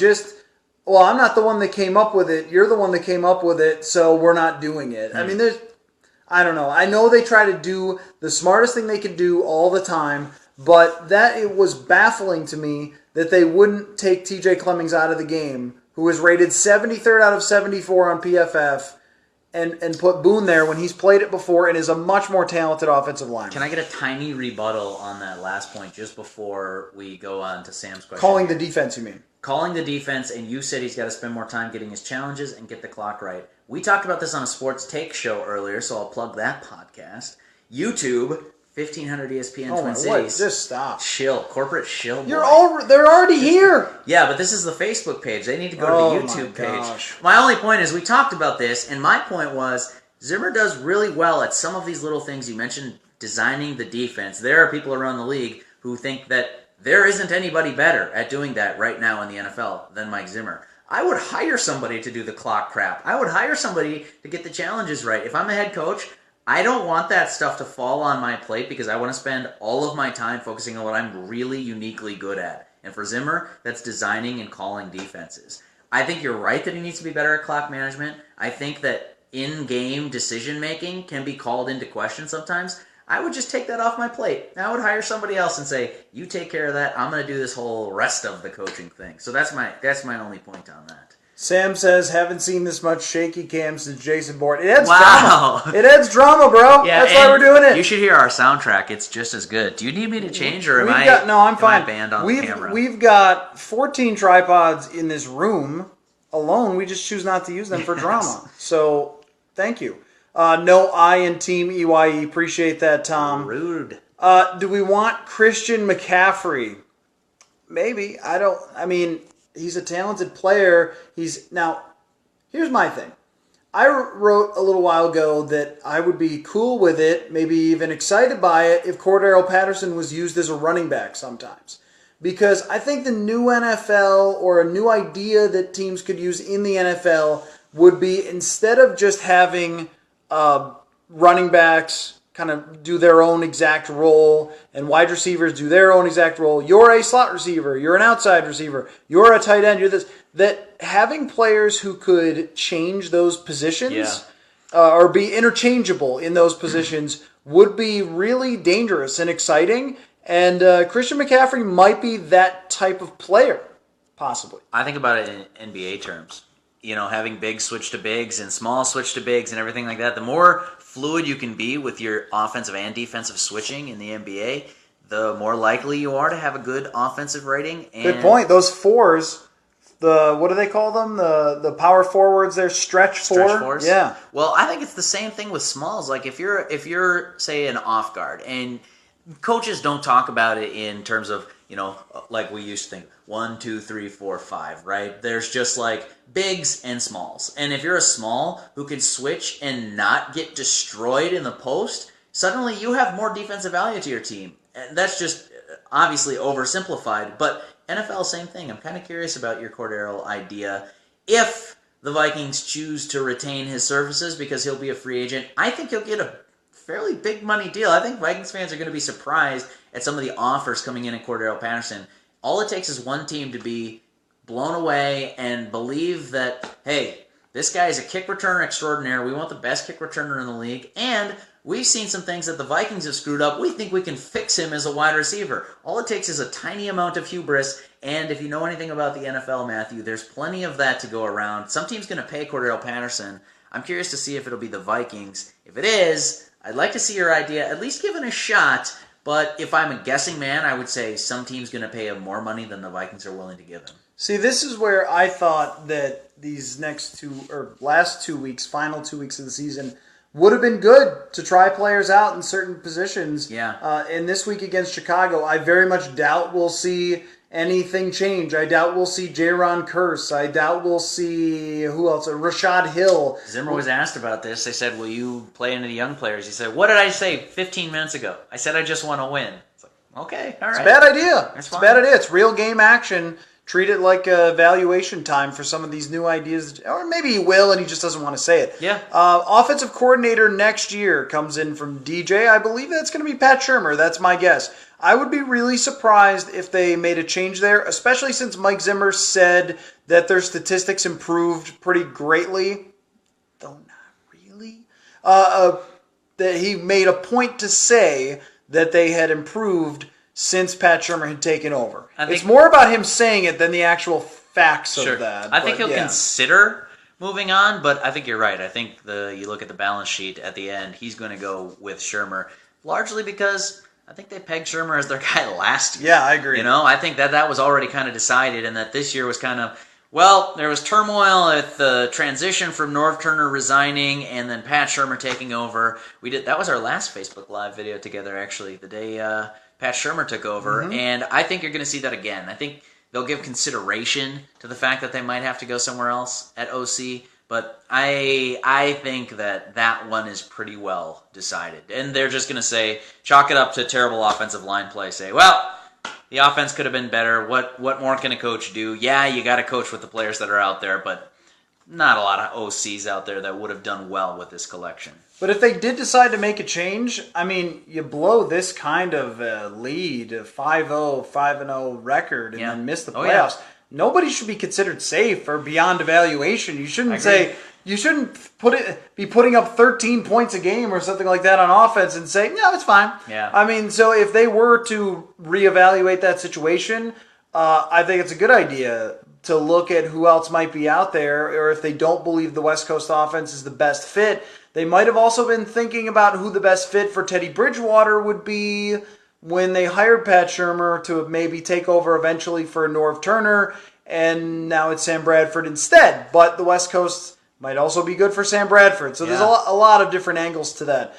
Speaker 2: well, I'm not the one that came up with it. You're the one that came up with it, so we're not doing it. I mean, I don't know. I know they try to do the smartest thing they can do all the time, but it was baffling to me that they wouldn't take TJ Clemmings out of the game, who was rated 73rd out of 74 on PFF, and put Boone there when he's played it before and is a much more talented offensive lineman.
Speaker 1: Can I get a tiny rebuttal on that last point just before we go on to Sam's question?
Speaker 2: Calling the defense, you mean?
Speaker 1: Calling the defense, and you said he's got to spend more time getting his challenges and get the clock right. We talked about this on a Sports Take show earlier, so I'll plug that podcast. YouTube, 1500 ESPN Twin Cities.
Speaker 2: Just stop.
Speaker 1: Shill, corporate shill.
Speaker 2: They're already here.
Speaker 1: Yeah, but this is the Facebook page. They need to go to the YouTube page. My only point is, we talked about this, and my point was, Zimmer does really well at some of these little things you mentioned, designing the defense. There are people around the league who think that there isn't anybody better at doing that right now in the NFL than Mike Zimmer. I would hire somebody to do the clock crap. I would hire somebody to get the challenges right. If I'm a head coach, I don't want that stuff to fall on my plate because I want to spend all of my time focusing on what I'm really uniquely good at. And for Zimmer, that's designing and calling defenses. I think you're right that he needs to be better at clock management. I think that in-game decision-making can be called into question sometimes. I would just take that off my plate. I would hire somebody else and say, you take care of that. I'm going to do this whole rest of the coaching thing. So that's my only point on that.
Speaker 2: Sam says, haven't seen this much shaky cam since Jason Bourne. It adds drama. It adds drama, bro.
Speaker 1: Yeah,
Speaker 2: that's why we're doing it.
Speaker 1: You should hear our soundtrack. It's just as good. Do you need me to change, or
Speaker 2: I'm fine.
Speaker 1: Banned on camera?
Speaker 2: We've got 14 tripods in this room alone. We just choose not to use them for drama. So, thank you. No I in Team EYE. Appreciate that, Tom.
Speaker 1: Rude.
Speaker 2: Do we want Christian McCaffrey? Maybe. He's a talented player. Here's my thing. I wrote a little while ago that I would be cool with it, maybe even excited by it, if Cordero Patterson was used as a running back sometimes. Because I think the new NFL, or a new idea that teams could use in the NFL, would be, instead of just having running backs kind of do their own exact role and wide receivers do their own exact role. You're a slot receiver. You're an outside receiver. You're a tight end. You're this. That having players who could change those positions or be interchangeable in those positions would be really dangerous and exciting. And Christian McCaffrey might be that type of player, possibly.
Speaker 1: I think about it in NBA terms. Having bigs switch to bigs and small switch to bigs and everything like that. The more fluid you can be with your offensive and defensive switching in the NBA, the more likely you are to have a good offensive rating. And
Speaker 2: good point. Those fours, what do they call them? The power forwards, they're stretch fours? Yeah.
Speaker 1: Well, I think it's the same thing with smalls. Like if you're say an off guard, and coaches don't talk about it in terms of, like we used to think, 1, 2, 3, 4, 5, right? There's just like bigs and smalls. And if you're a small who can switch and not get destroyed in the post, suddenly you have more defensive value to your team. And that's just obviously oversimplified. But NFL, same thing. I'm kind of curious about your Cordero idea. If the Vikings choose to retain his services because he'll be a free agent, I think he'll get a fairly big money deal. I think Vikings fans are going to be surprised at some of the offers coming in at Cordero Patterson. All it takes is one team to be blown away and believe that, hey, this guy is a kick returner extraordinaire. We want the best kick returner in the league. And we've seen some things that the Vikings have screwed up. We think we can fix him as a wide receiver. All it takes is a tiny amount of hubris. And if you know anything about the NFL, Matthew, there's plenty of that to go around. Some team's going to pay Cordero Patterson. I'm curious to see if it'll be the Vikings. If it is, I'd like to see your idea at least given a shot. But if I'm a guessing man, I would say some team's going to pay him more money than the Vikings are willing to give him.
Speaker 2: See, this is where I thought that these last 2 weeks, final 2 weeks of the season, would have been good to try players out in certain positions.
Speaker 1: Yeah.
Speaker 2: And this week against Chicago, I very much doubt we'll see anything change. I doubt we'll see Jaron Curse. I doubt we'll see, who else? Rashad Hill.
Speaker 1: Zimmer was asked about this. They said, will you play into the young players? He said, what did I say 15 minutes ago? I said I just want to win. It's like, okay, all right.
Speaker 2: It's a bad idea.
Speaker 1: It's
Speaker 2: a bad idea. It's real game action. Treat it like a evaluation time for some of these new ideas. Or maybe he will and he just doesn't want to say it.
Speaker 1: Yeah.
Speaker 2: Offensive coordinator next year comes in from DJ. I believe that's going to be Pat Shurmur. That's my guess. I would be really surprised if they made a change there, especially since Mike Zimmer said that their statistics improved pretty greatly. Though not really. That he made a point to say that they had improved since Pat Shurmur had taken over.
Speaker 1: think
Speaker 2: it's more about him saying it than the actual facts of that.
Speaker 1: I think he'll consider moving on, but I think you're right. I think you look at the balance sheet at the end, he's going to go with Shurmur, largely because I think they pegged Shurmur as their guy last year.
Speaker 2: Yeah, I agree.
Speaker 1: I think that was already kind of decided, and that this year was kind of, well, there was turmoil at the transition from Norv Turner resigning and then Pat Shurmur taking over. That was our last Facebook Live video together, actually, the day Pat Shurmur took over, and I think you're going to see that again. I think they'll give consideration to the fact that they might have to go somewhere else at OC, but I think that one is pretty well decided. And they're just going to say, chalk it up to terrible offensive line play. Say, well, the offense could have been better. What more can a coach do? Yeah, you got to coach with the players that are out there, but not a lot of OCs out there that would have done well with this collection.
Speaker 2: But if they did decide to make a change, I mean, you blow this kind of lead, a 5-0, 5-0 record, and then miss the playoffs. Nobody should be considered safe or beyond evaluation. You shouldn't be putting up 13 points a game or something like that on offense and say, no, it's fine.
Speaker 1: Yeah.
Speaker 2: I mean, so if they were to reevaluate that situation, I think it's a good idea to look at who else might be out there, or if they don't believe the West Coast offense is the best fit, they might have also been thinking about who the best fit for Teddy Bridgewater would be when they hired Pat Shurmur to maybe take over eventually for Norv Turner, and now it's Sam Bradford instead. But the West Coast might also be good for Sam Bradford. So there's a lot of different angles to that.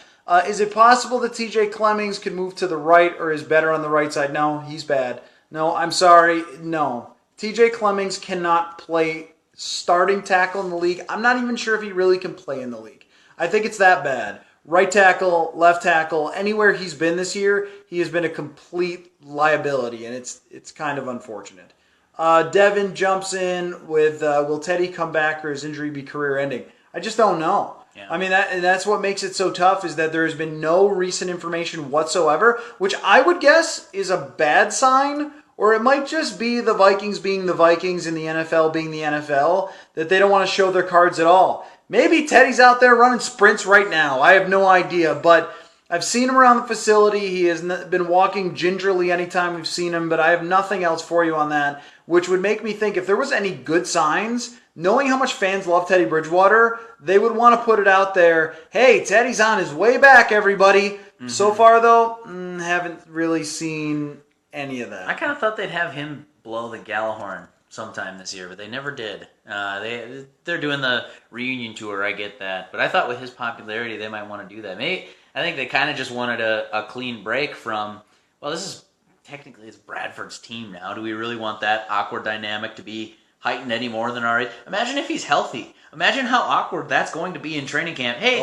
Speaker 2: Is it possible that TJ Clemmings could move to the right or is better on the right side? No, he's bad. No, I'm sorry. No. TJ Clemmings cannot play starting tackle in the league. I'm not even sure if he really can play in the league. I think it's that bad. Right tackle, left tackle, anywhere he's been this year, he has been a complete liability, and it's kind of unfortunate. Devin jumps in with, will Teddy come back or his injury be career-ending? I just don't know. Yeah. I mean, that's what makes it so tough, is that there has been no recent information whatsoever, which I would guess is a bad sign, or it might just be the Vikings being the Vikings and the NFL being the NFL, that they don't want to show their cards at all. Maybe Teddy's out there running sprints right now. I have no idea, but I've seen him around the facility. He has been walking gingerly anytime we've seen him, but I have nothing else for you on that, which would make me think if there was any good signs, knowing how much fans love Teddy Bridgewater, they would want to put it out there, hey, Teddy's on his way back, everybody. Mm-hmm. So far, though, haven't really seen any of that.
Speaker 1: I kind of thought they'd have him blow the Gallahorn sometime this year, but they never did. They're doing the reunion tour, I get that. But I thought with his popularity, they might want to do that. Maybe I think they kind of just wanted a clean break from, well, this is technically it's Bradford's team now. Do we really want that awkward dynamic to be heightened any more than already? Imagine if he's healthy. Imagine how awkward that's going to be in training camp. Hey,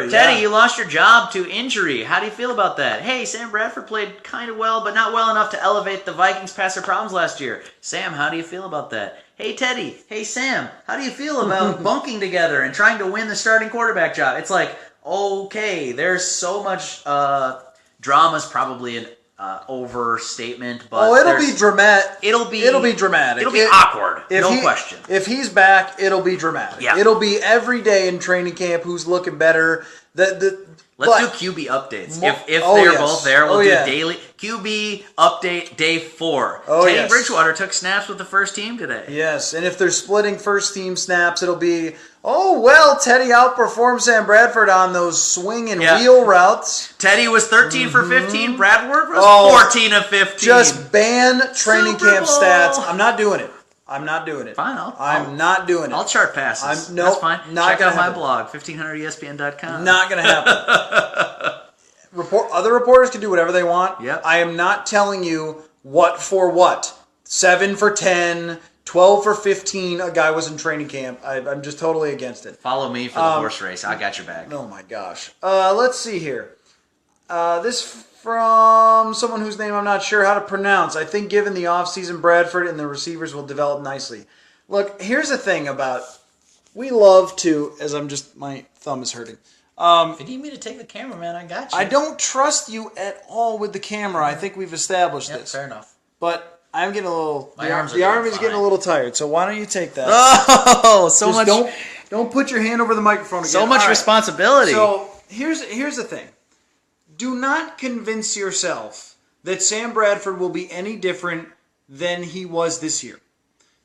Speaker 1: Teddy, you lost your job to injury. How do you feel about that? Hey, Sam Bradford played kind of well, but not well enough to elevate the Vikings past their problems last year. Sam, how do you feel about that? Hey, Teddy. Hey, Sam, how do you feel about bunking together and trying to win the starting quarterback job? It's like, okay, there's so much drama's probably an overstatement, but
Speaker 2: it'll be dramatic.
Speaker 1: It'll be
Speaker 2: dramatic.
Speaker 1: It'll be awkward. No question.
Speaker 2: If he's back, it'll be dramatic. Yeah. It'll be every day in training camp who's looking better. Let's do QB updates. If they're both there, we'll do daily QB update day 4. Teddy Bridgewater took snaps with the first team today. Yes, and if they're splitting first team snaps, it'll be, Teddy outperformed Sam Bradford on those swing and wheel routes. Teddy was 13 for 15. Bradford was 14 of 15. Just ban training camp stats. I'm not doing it. Fine, I'm not doing it. I'll chart passes. That's fine. Check out my blog, 1500ESPN.com. Not going to happen. Other reporters can do whatever they want. Yep. I am not telling you what for what. 7 for 10, 12 for 15, a guy was in training camp. I'm just totally against it. Follow me for the horse race. I got your back. Oh, my gosh. Let's see here. This from someone whose name I'm not sure how to pronounce. I think given the offseason, Bradford and the receivers will develop nicely. Look, here's the thing about, we love to, my thumb is hurting. If you need me to take the camera, man, I got you. I don't trust you at all with the camera. I think we've established this. Fair enough. But I'm getting a little, the arm is getting a little tired, so why don't you take that? Oh, so much. Don't put your hand over the microphone again. So much responsibility. So here's the thing. Do not convince yourself that Sam Bradford will be any different than he was this year.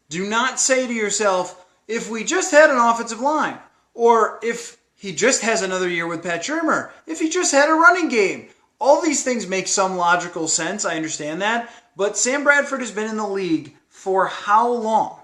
Speaker 2: Do not say to yourself, if we just had an offensive line, or if he just has another year with Pat Shurmur, if he just had a running game. All these things make some logical sense. I understand that. But Sam Bradford has been in the league for how long?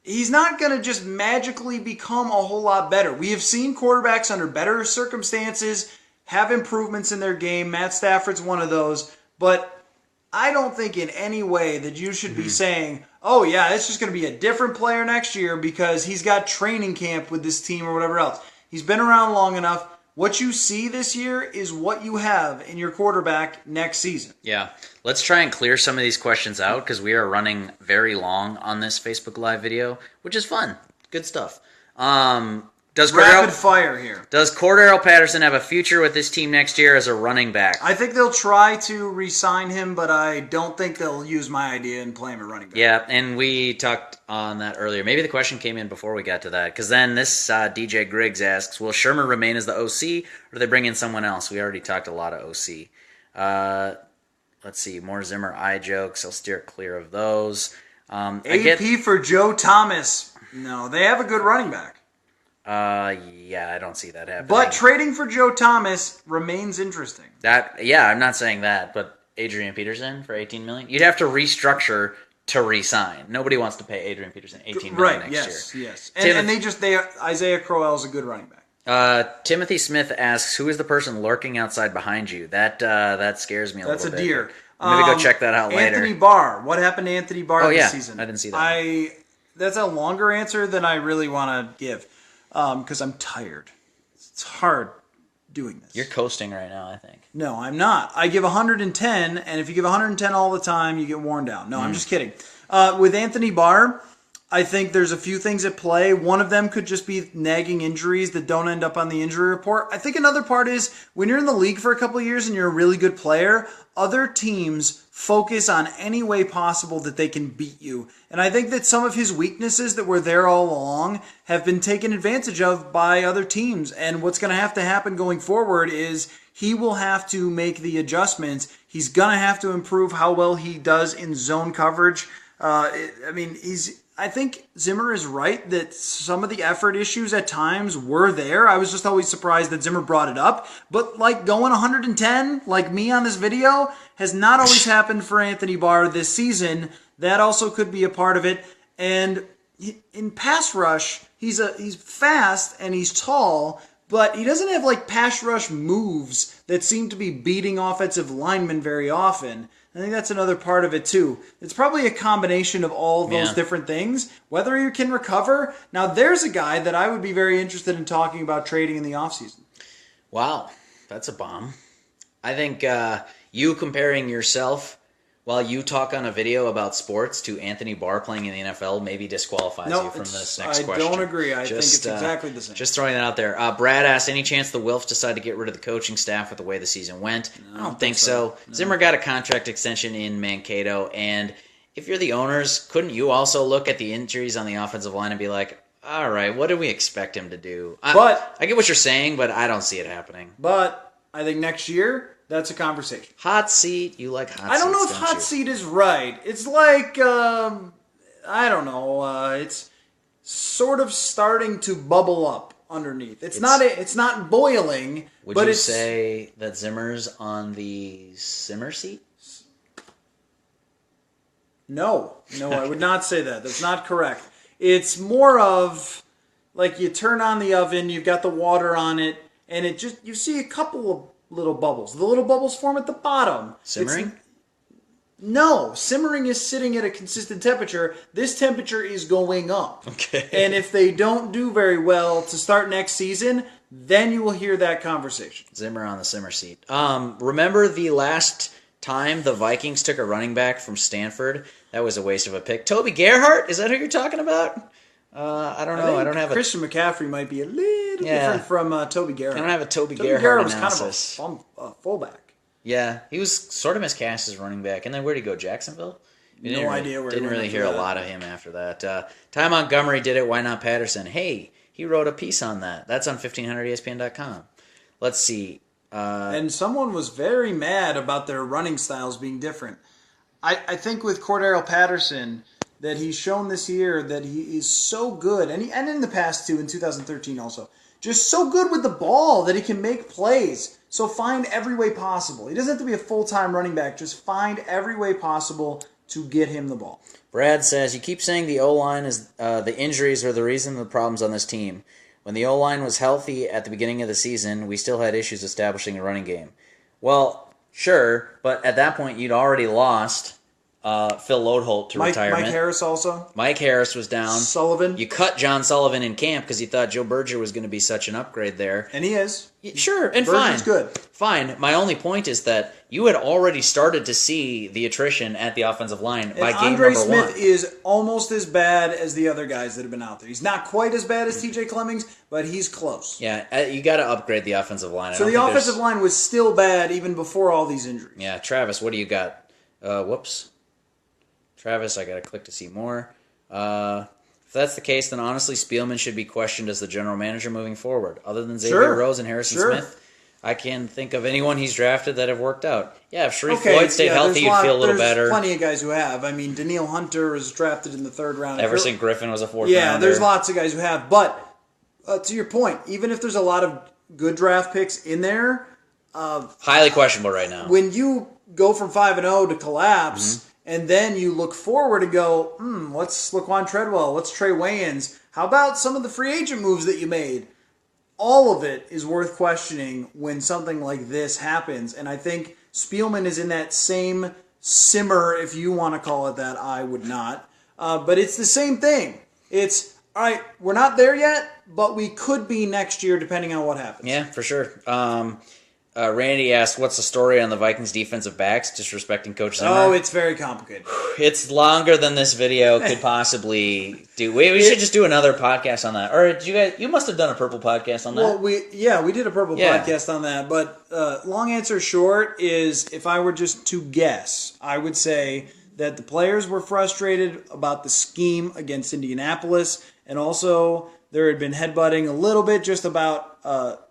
Speaker 2: He's not going to just magically become a whole lot better. We have seen quarterbacks under better circumstances have improvements in their game. Matt Stafford's one of those. But I don't think in any way that you should be saying, oh, yeah, it's just going to be a different player next year because he's got training camp with this team or whatever else. He's been around long enough. What you see this year is what you have in your quarterback next season.
Speaker 1: Yeah. Let's try and clear some of these questions out because we are running very long on this Facebook Live video, which is fun. Good stuff.
Speaker 2: Rapid fire here.
Speaker 1: Does Cordero Patterson have a future with this team next year as a running back?
Speaker 2: I think they'll try to re-sign him, but I don't think they'll use my idea and play him at running back.
Speaker 1: Yeah, and we talked on that earlier. Maybe the question came in before we got to that, because then this DJ Griggs asks, will Shurmur remain as the OC, or do they bring in someone else? We already talked a lot of OC. Let's see, more Zimmer eye jokes. I'll steer clear of those.
Speaker 2: AP for Joe Thomas. No, they have a good running back.
Speaker 1: Yeah, I don't see that happening.
Speaker 2: But trading for Joe Thomas remains interesting.
Speaker 1: I'm not saying that, but Adrian Peterson for $18 million? You'd have to restructure to re-sign. Nobody wants to pay Adrian Peterson $18 million next year.
Speaker 2: Yes. And Isaiah Crowell is a good running back.
Speaker 1: Timothy Smith asks, who is the person lurking outside behind you? That scares me a little bit.
Speaker 2: That's a deer.
Speaker 1: Maybe go check that out later.
Speaker 2: Anthony Barr. What happened to Anthony Barr this season?
Speaker 1: I didn't see that.
Speaker 2: That's a longer answer than I really want to give. Because I'm tired. It's hard doing this.
Speaker 1: You're coasting right now, I think.
Speaker 2: No, I'm not. I give 110, and if you give 110 all the time, you get worn down. No, I'm just kidding. With Anthony Barr, I think there's a few things at play. One of them could just be nagging injuries that don't end up on the injury report. I think another part is when you're in the league for a couple of years and you're a really good player, other teams focus on any way possible that they can beat you. And I think that some of his weaknesses that were there all along have been taken advantage of by other teams. And what's going to happen going forward is he will have to make the adjustments. He's going to have to improve how well he does in zone coverage. I think Zimmer is right that some of the effort issues at times were there. I was just always surprised that Zimmer brought it up. But like going 110, like me on this video, has not always happened for Anthony Barr this season. That also could be a part of it. And in pass rush, he's fast and he's tall, but he doesn't have like pass rush moves that seem to be beating offensive linemen very often. I think that's another part of it too. It's probably a combination of all of those different things. Whether you can recover. Now there's a guy that I would be very interested in talking about trading in the offseason.
Speaker 1: Wow, that's a bomb. I think you comparing yourself while you talk on a video about sports to Anthony Barr playing in the NFL maybe disqualifies you from this next question.
Speaker 2: I don't agree. I think it's exactly the same.
Speaker 1: Just throwing that out there. Brad asked, any chance the Wilfs decide to get rid of the coaching staff with the way the season went? I don't think so. No. Zimmer got a contract extension in Mankato, and if you're the owners, couldn't you also look at the injuries on the offensive line and be like, all right, what do we expect him to do? I get what you're saying, but I don't see it happening.
Speaker 2: But I think next year, that's a conversation.
Speaker 1: Hot seat. You like hot seats,
Speaker 2: I don't know if hot seat is right. It's like, I don't know. It's sort of starting to bubble up underneath. It's not boiling.
Speaker 1: Would you say that Zimmer's on the simmer seat?
Speaker 2: No, I would not say that. That's not correct. It's more of like you turn on the oven, you've got the water on it, and you see a couple of little bubbles. The little bubbles form at the bottom.
Speaker 1: Simmering?
Speaker 2: No, simmering is sitting at a consistent temperature. This temperature is going up.
Speaker 1: Okay.
Speaker 2: And if they don't do very well to start next season, then you will hear that conversation.
Speaker 1: Zimmer on the simmer seat. Remember the last time the Vikings took a running back from Stanford? That was a waste of a pick. Toby Gerhart? Is that who you're talking about? I don't know. I don't have
Speaker 2: Christian McCaffrey might be a little different from Toby Gerhart.
Speaker 1: I don't have a Toby Gerhart analysis.
Speaker 2: Was kind of a fullback.
Speaker 1: Yeah, he was sort of miscast as running back. And then where'd he go? Jacksonville?
Speaker 2: No idea where he
Speaker 1: didn't
Speaker 2: went
Speaker 1: really hear a lot of him after that. Ty Montgomery did it. Why not Patterson? Hey, he wrote a piece on that. That's on 1500ESPN.com. Let's see.
Speaker 2: And someone was very mad about their running styles being different. I think with Cordero Patterson that he's shown this year that he is so good, and in the past too, in 2013 also, just so good with the ball that he can make plays. So find every way possible. He doesn't have to be a full-time running back. Just find every way possible to get him the ball.
Speaker 1: Brad says, you keep saying the O-line is the injuries are the reason the problems on this team. When the O-line was healthy at the beginning of the season, we still had issues establishing a running game. Well, sure, but at that point you'd already lost Phil Lodeholt to retirement.
Speaker 2: Mike Harris also.
Speaker 1: Mike Harris was down.
Speaker 2: Sullivan.
Speaker 1: You cut John Sullivan in camp because you thought Joe Berger was going to be such an upgrade there.
Speaker 2: And he is.
Speaker 1: Sure, and
Speaker 2: Berger's
Speaker 1: fine.
Speaker 2: Good.
Speaker 1: Fine. My only point is that you had already started to see the attrition at the offensive line by game
Speaker 2: Andre
Speaker 1: number
Speaker 2: Smith
Speaker 1: 1.
Speaker 2: is almost as bad as the other guys that have been out there. He's not quite as bad as TJ Clemmings, but he's close.
Speaker 1: Yeah, you got to upgrade the offensive line.
Speaker 2: So the offensive line was still bad even before all these injuries.
Speaker 1: Yeah, Travis, what do you got? Whoops. Travis, I got to click to see more. If that's the case, then honestly, Spielman should be questioned as the general manager moving forward. Other than Xavier Rose and Harrison Smith, I can't think of anyone he's drafted that have worked out. Yeah, if Sharif Floyd stayed healthy, you'd feel a little better.
Speaker 2: There's plenty of guys who have. I mean, Daniil Hunter was drafted in the 3rd round.
Speaker 1: Everson Griffin was a 4th rounder.
Speaker 2: Yeah, there's lots of guys who have. But to your point, even if there's a lot of good draft picks in there,
Speaker 1: highly questionable right now.
Speaker 2: When you go from 5-0 to collapse, and then you look forward and go, what's Laquon Treadwell? What's Trey Wayans? How about some of the free agent moves that you made? All of it is worth questioning when something like this happens. And I think Spielman is in that same simmer, if you want to call it that. I would not. But it's the same thing. It's, all right, we're not there yet, but we could be next year depending on what happens.
Speaker 1: Yeah, for sure. Randy asked, what's the story on the Vikings defensive backs disrespecting Coach Zimmer?
Speaker 2: Oh, it's very complicated.
Speaker 1: It's longer than this video could possibly do. We should just do another podcast on that. Or did you guys? You must have done a Purple podcast on that.
Speaker 2: Well, we did a Purple podcast on that. But long answer short is, if I were just to guess, I would say that the players were frustrated about the scheme against Indianapolis, and also there had been headbutting a little bit just about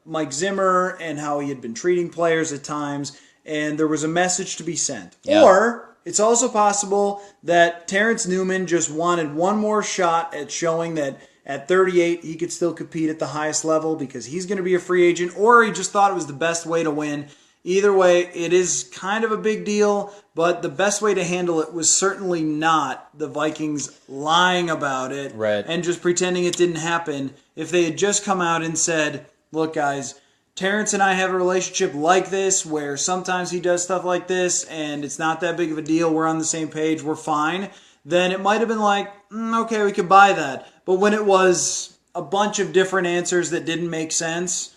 Speaker 2: Mike Zimmer and how he had been treating players at times, and there was a message to be sent. Yeah. Or it's also possible that Terrence Newman just wanted one more shot at showing that at 38 he could still compete at the highest level because he's going to be a free agent, or he just thought it was the best way to win. Either way, it is kind of a big deal, but the best way to handle it was certainly not the Vikings lying about it and just pretending it didn't happen. If they had just come out and said, look, guys, Terrence and I have a relationship like this where sometimes he does stuff like this and it's not that big of a deal, we're on the same page, we're fine, then it might have been like, okay, we could buy that. But when it was a bunch of different answers that didn't make sense...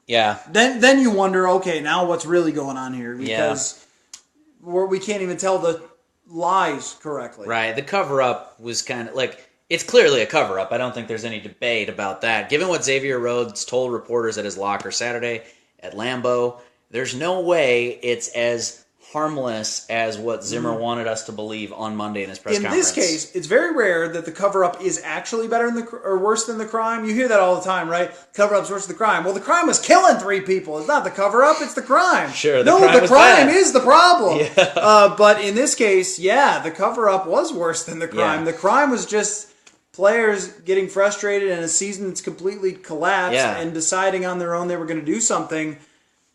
Speaker 1: Yeah.
Speaker 2: Then you wonder, okay, now what's really going on here? Because we can't even tell the lies correctly.
Speaker 1: Right. The cover-up was kind of like, it's clearly a cover-up. I don't think there's any debate about that. Given what Xavier Rhodes told reporters at his locker Saturday at Lambeau, there's no way it's as harmless as what Zimmer wanted us to believe on Monday in his press conference.
Speaker 2: In this case, it's very rare that the cover-up is actually better than or worse than the crime. You hear that all the time, right? Cover-up's worse than the crime. Well, the crime was killing 3 people. It's not the cover-up, it's the crime.
Speaker 1: Sure,
Speaker 2: the crime is the problem.
Speaker 1: Yeah.
Speaker 2: But in this case, the cover-up was worse than the crime. Yeah. The crime was just players getting frustrated in a season that's completely collapsed and deciding on their own they were going to do something.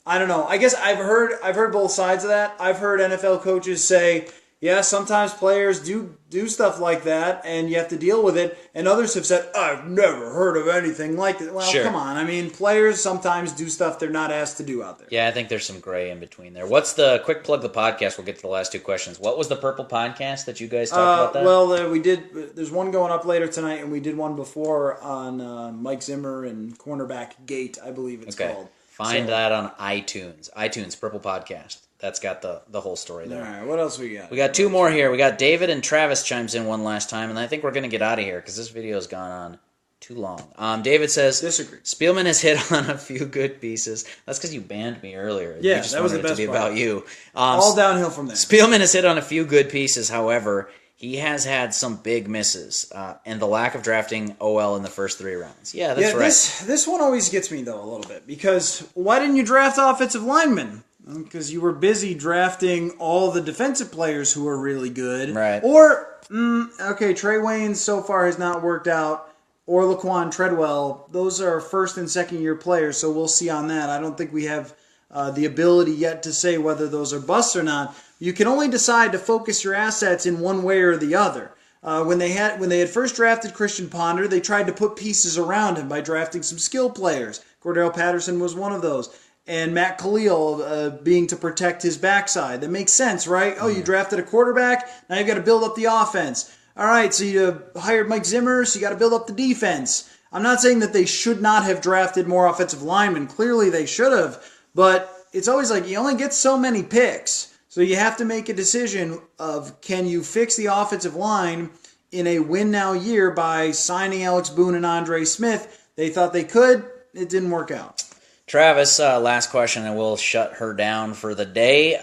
Speaker 2: I don't know. I guess I've heard both sides of that. I've heard NFL coaches say, yeah, sometimes players do stuff like that, and you have to deal with it. And others have said, I've never heard of anything like that. Well, come on. I mean, players sometimes do stuff they're not asked to do out there.
Speaker 1: Yeah, I think there's some gray in between there. What's the quick plug the podcast? We'll get to the last 2 questions. What was the Purple podcast that you guys talked about that?
Speaker 2: Well, we did. There's one going up later tonight, and we did one before on Mike Zimmer and Cornerback Gate, I believe it's called.
Speaker 1: Find that on iTunes. iTunes, Purple Podcast. That's got the whole story there.
Speaker 2: All right, what else we got?
Speaker 1: We got 2 more here. We got David and Travis chimes in one last time, and I think we're going to get out of here because this video has gone on too long. David says,
Speaker 2: disagree.
Speaker 1: Spielman has hit on a few good pieces. That's because you banned me earlier.
Speaker 2: Yeah,
Speaker 1: you just
Speaker 2: that was the
Speaker 1: wanted
Speaker 2: best
Speaker 1: it to be
Speaker 2: part.
Speaker 1: about you.
Speaker 2: All downhill from there.
Speaker 1: Spielman has hit on a few good pieces, however. he has had some big misses, and the lack of drafting OL in the first 3 rounds. Yeah, that's right.
Speaker 2: This one always gets me, though, a little bit, because why didn't you draft offensive linemen? Because you were busy drafting all the defensive players who are really good.
Speaker 1: Right.
Speaker 2: Or, Trey Waynes so far has not worked out, or Laquon, Treadwell. Those are first and second year players, so we'll see on that. I don't think we have the ability yet to say whether those are busts or not. You can only decide to focus your assets in one way or the other. When they had first drafted Christian Ponder, they tried to put pieces around him by drafting some skill players. Cordell Patterson was one of those. And Matt Kalil being to protect his backside. That makes sense, right? Oh, you drafted a quarterback, now you've got to build up the offense. All right, so you hired Mike Zimmer, so you got to build up the defense. I'm not saying that they should not have drafted more offensive linemen. Clearly they should have. But it's always like you only get so many picks. So you have to make a decision of, can you fix the offensive line in a win-now year by signing Alex Boone and Andre Smith? They thought they could. It didn't work out.
Speaker 1: Travis, last question, and we'll shut her down for the day.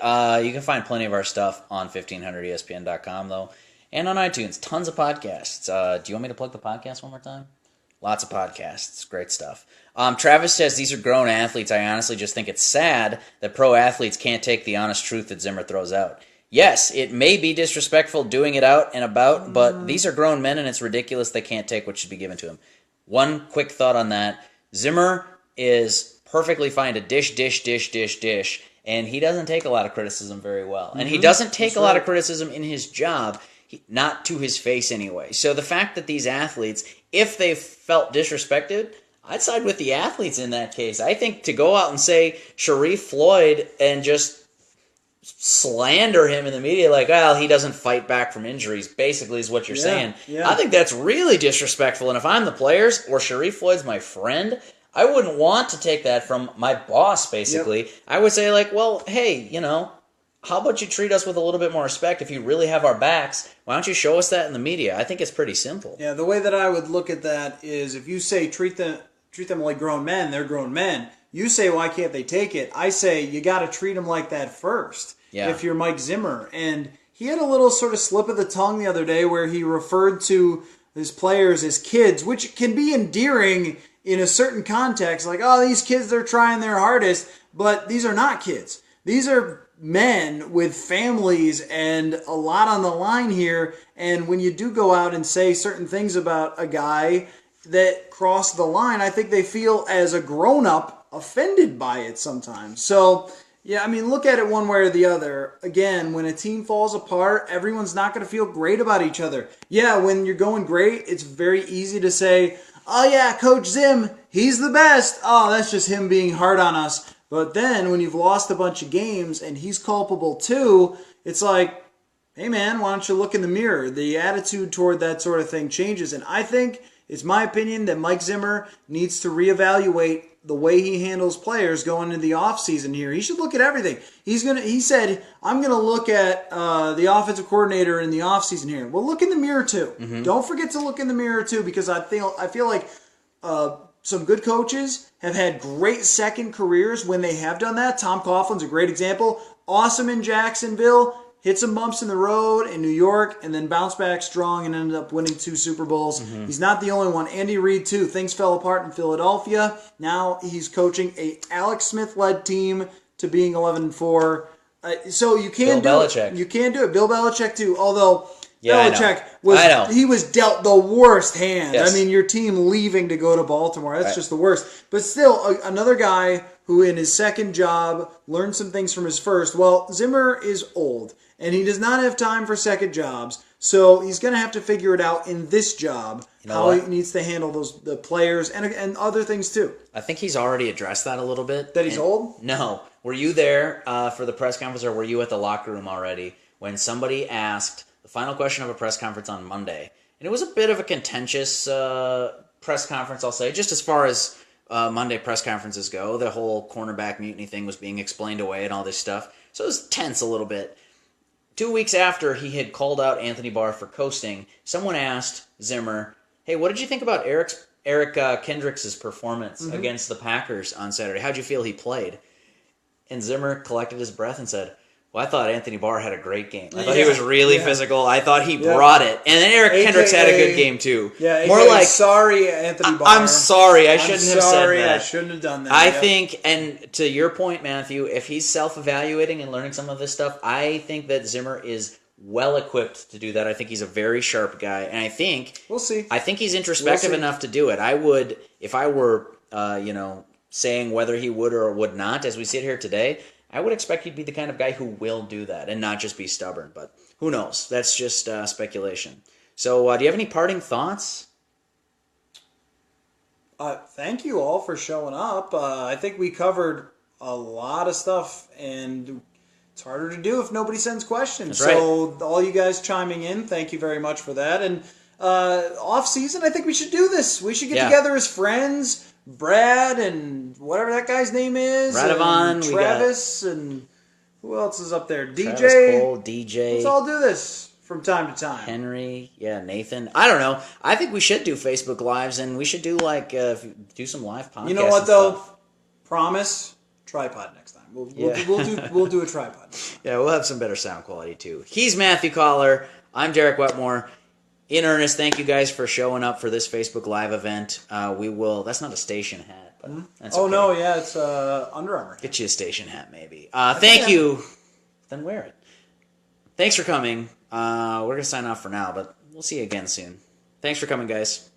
Speaker 1: You can find plenty of our stuff on 1500ESPN.com, though, and on iTunes. Tons of podcasts. Do you want me to plug the podcast one more time? Lots of podcasts. Great stuff. Travis says, these are grown athletes. I honestly just think it's sad that pro athletes can't take the honest truth that Zimmer throws out. Yes, it may be disrespectful doing it out and about, but these are grown men, and it's ridiculous they can't take what should be given to them. One quick thought on that. Zimmer is perfectly fine to dish, and he doesn't take a lot of criticism very well. And he doesn't take a lot of criticism in his job, not to his face anyway. So the fact that these athletes, if they felt disrespected, I'd side with the athletes in that case. I think to go out and say Sharif Floyd and just slander him in the media like, well, he doesn't fight back from injuries, basically is what you're saying.
Speaker 2: Yeah.
Speaker 1: I think that's really disrespectful. And if I'm the players or Sharif Floyd's my friend, I wouldn't want to take that from my boss, basically. Yep. I would say, like, well, hey, how about you treat us with a little bit more respect? If you really have our backs, why don't you show us that in the media? I think it's pretty simple.
Speaker 2: Yeah, the way that I would look at that is if you say treat them like grown men, they're grown men. You say, why can't they take it? I say, you got to treat them like that first.
Speaker 1: Yeah.
Speaker 2: If you're Mike Zimmer. And he had a little sort of slip of the tongue the other day where he referred to his players as kids, which can be endearing in a certain context, like, oh, these kids, they're trying their hardest, but these are not kids. These are men with families and a lot on the line here, and when you do go out and say certain things about a guy that cross the line, I think they feel as a grown-up offended by it sometimes. So, yeah, I mean, look at it one way or the other. Again, when a team falls apart, everyone's not going to feel great about each other. Yeah, when you're going great, it's very easy to say, oh yeah, Coach Zim, he's the best. Oh, that's just him being hard on us. But then when you've lost a bunch of games and he's culpable too, it's like, hey man, why don't you look in the mirror? The attitude toward that sort of thing changes. And I think, it's my opinion, that Mike Zimmer needs to reevaluate the way he handles players going into the offseason here. He should look at everything. He said, I'm going to look at the offensive coordinator in the offseason here. Well, look in the mirror too. Mm-hmm. Don't forget to look in the mirror too, because I feel like some good coaches have had great second careers when they have done that. Tom Coughlin's a great example. Awesome in Jacksonville. Hit some bumps in the road in New York, and then bounced back strong and ended up winning 2 Super Bowls. Mm-hmm. He's not the only one. Andy Reid, too. Things fell apart in Philadelphia. Now he's coaching a Alex Smith-led team to being 11-4. So you can do it. You can do it. Bill Belichick, too. Although Belichick was dealt the worst hand. Yes. I mean, your team leaving to go to Baltimore. That's just the worst. But still, another guy who in his second job learned some things from his first. Well, Zimmer is old, and he does not have time for second jobs. So he's going to have to figure it out in this job, how he needs to handle the players and other things too.
Speaker 1: I think he's already addressed that a little bit.
Speaker 2: That he's old?
Speaker 1: No. Were you there for the press conference, or were you at the locker room already when somebody asked the final question of a press conference on Monday? And it was a bit of a contentious press conference, I'll say, just as far as Monday press conferences go. The whole cornerback mutiny thing was being explained away and all this stuff. So it was tense a little bit. 2 weeks after he had called out Anthony Barr for coasting, someone asked Zimmer, hey, what did you think about Eric Kendricks' performance against the Packers on Saturday? How'd you feel he played? And Zimmer collected his breath and said, Well, I thought Anthony Barr had a great game. I thought he was really
Speaker 2: yeah.
Speaker 1: physical. I thought he brought it. And then Eric Kendricks had a good game, too.
Speaker 2: Yeah,
Speaker 1: more like,
Speaker 2: sorry, Anthony Barr.
Speaker 1: I'm sorry. I shouldn't have said that.
Speaker 2: I shouldn't have done that.
Speaker 1: I think, and to your point, Matthew, if he's self-evaluating and learning some of this stuff, I think that Zimmer is well-equipped to do that. I think he's a very sharp guy. And I think...
Speaker 2: We'll see.
Speaker 1: I think he's introspective enough to do it. I would, if I were, saying whether he would or would not, as we sit here today... I would expect he'd be the kind of guy who will do that and not just be stubborn. But who knows? That's just speculation. So do you have any parting thoughts?
Speaker 2: Thank you all for showing up. I think we covered a lot of stuff, and it's harder to do if nobody sends questions.
Speaker 1: That's right.
Speaker 2: So all you guys chiming in, thank you very much for that. And off season, I think we should do this. We should get together as friends. Brad and whatever that guy's name is.
Speaker 1: Radovan.
Speaker 2: Travis and who else is up there? DJ.
Speaker 1: Travis Cole, DJ.
Speaker 2: Let's all do this from time to time.
Speaker 1: Henry. Yeah, Nathan. I don't know. I think we should do Facebook Lives, and we should do do some live podcasts.
Speaker 2: You know what though? Promise tripod next time. We'll do a tripod.
Speaker 1: Yeah, we'll have some better sound quality too. He's Matthew Coller. I'm Derek Wetmore. In earnest, thank you guys for showing up for this Facebook Live event. We will... That's not a station hat, but that's okay.
Speaker 2: No, yeah, it's Under Armour.
Speaker 1: Get you a station hat, maybe. Thank you. Then wear it. Thanks for coming. We're going to sign off for now, but we'll see you again soon. Thanks for coming, guys.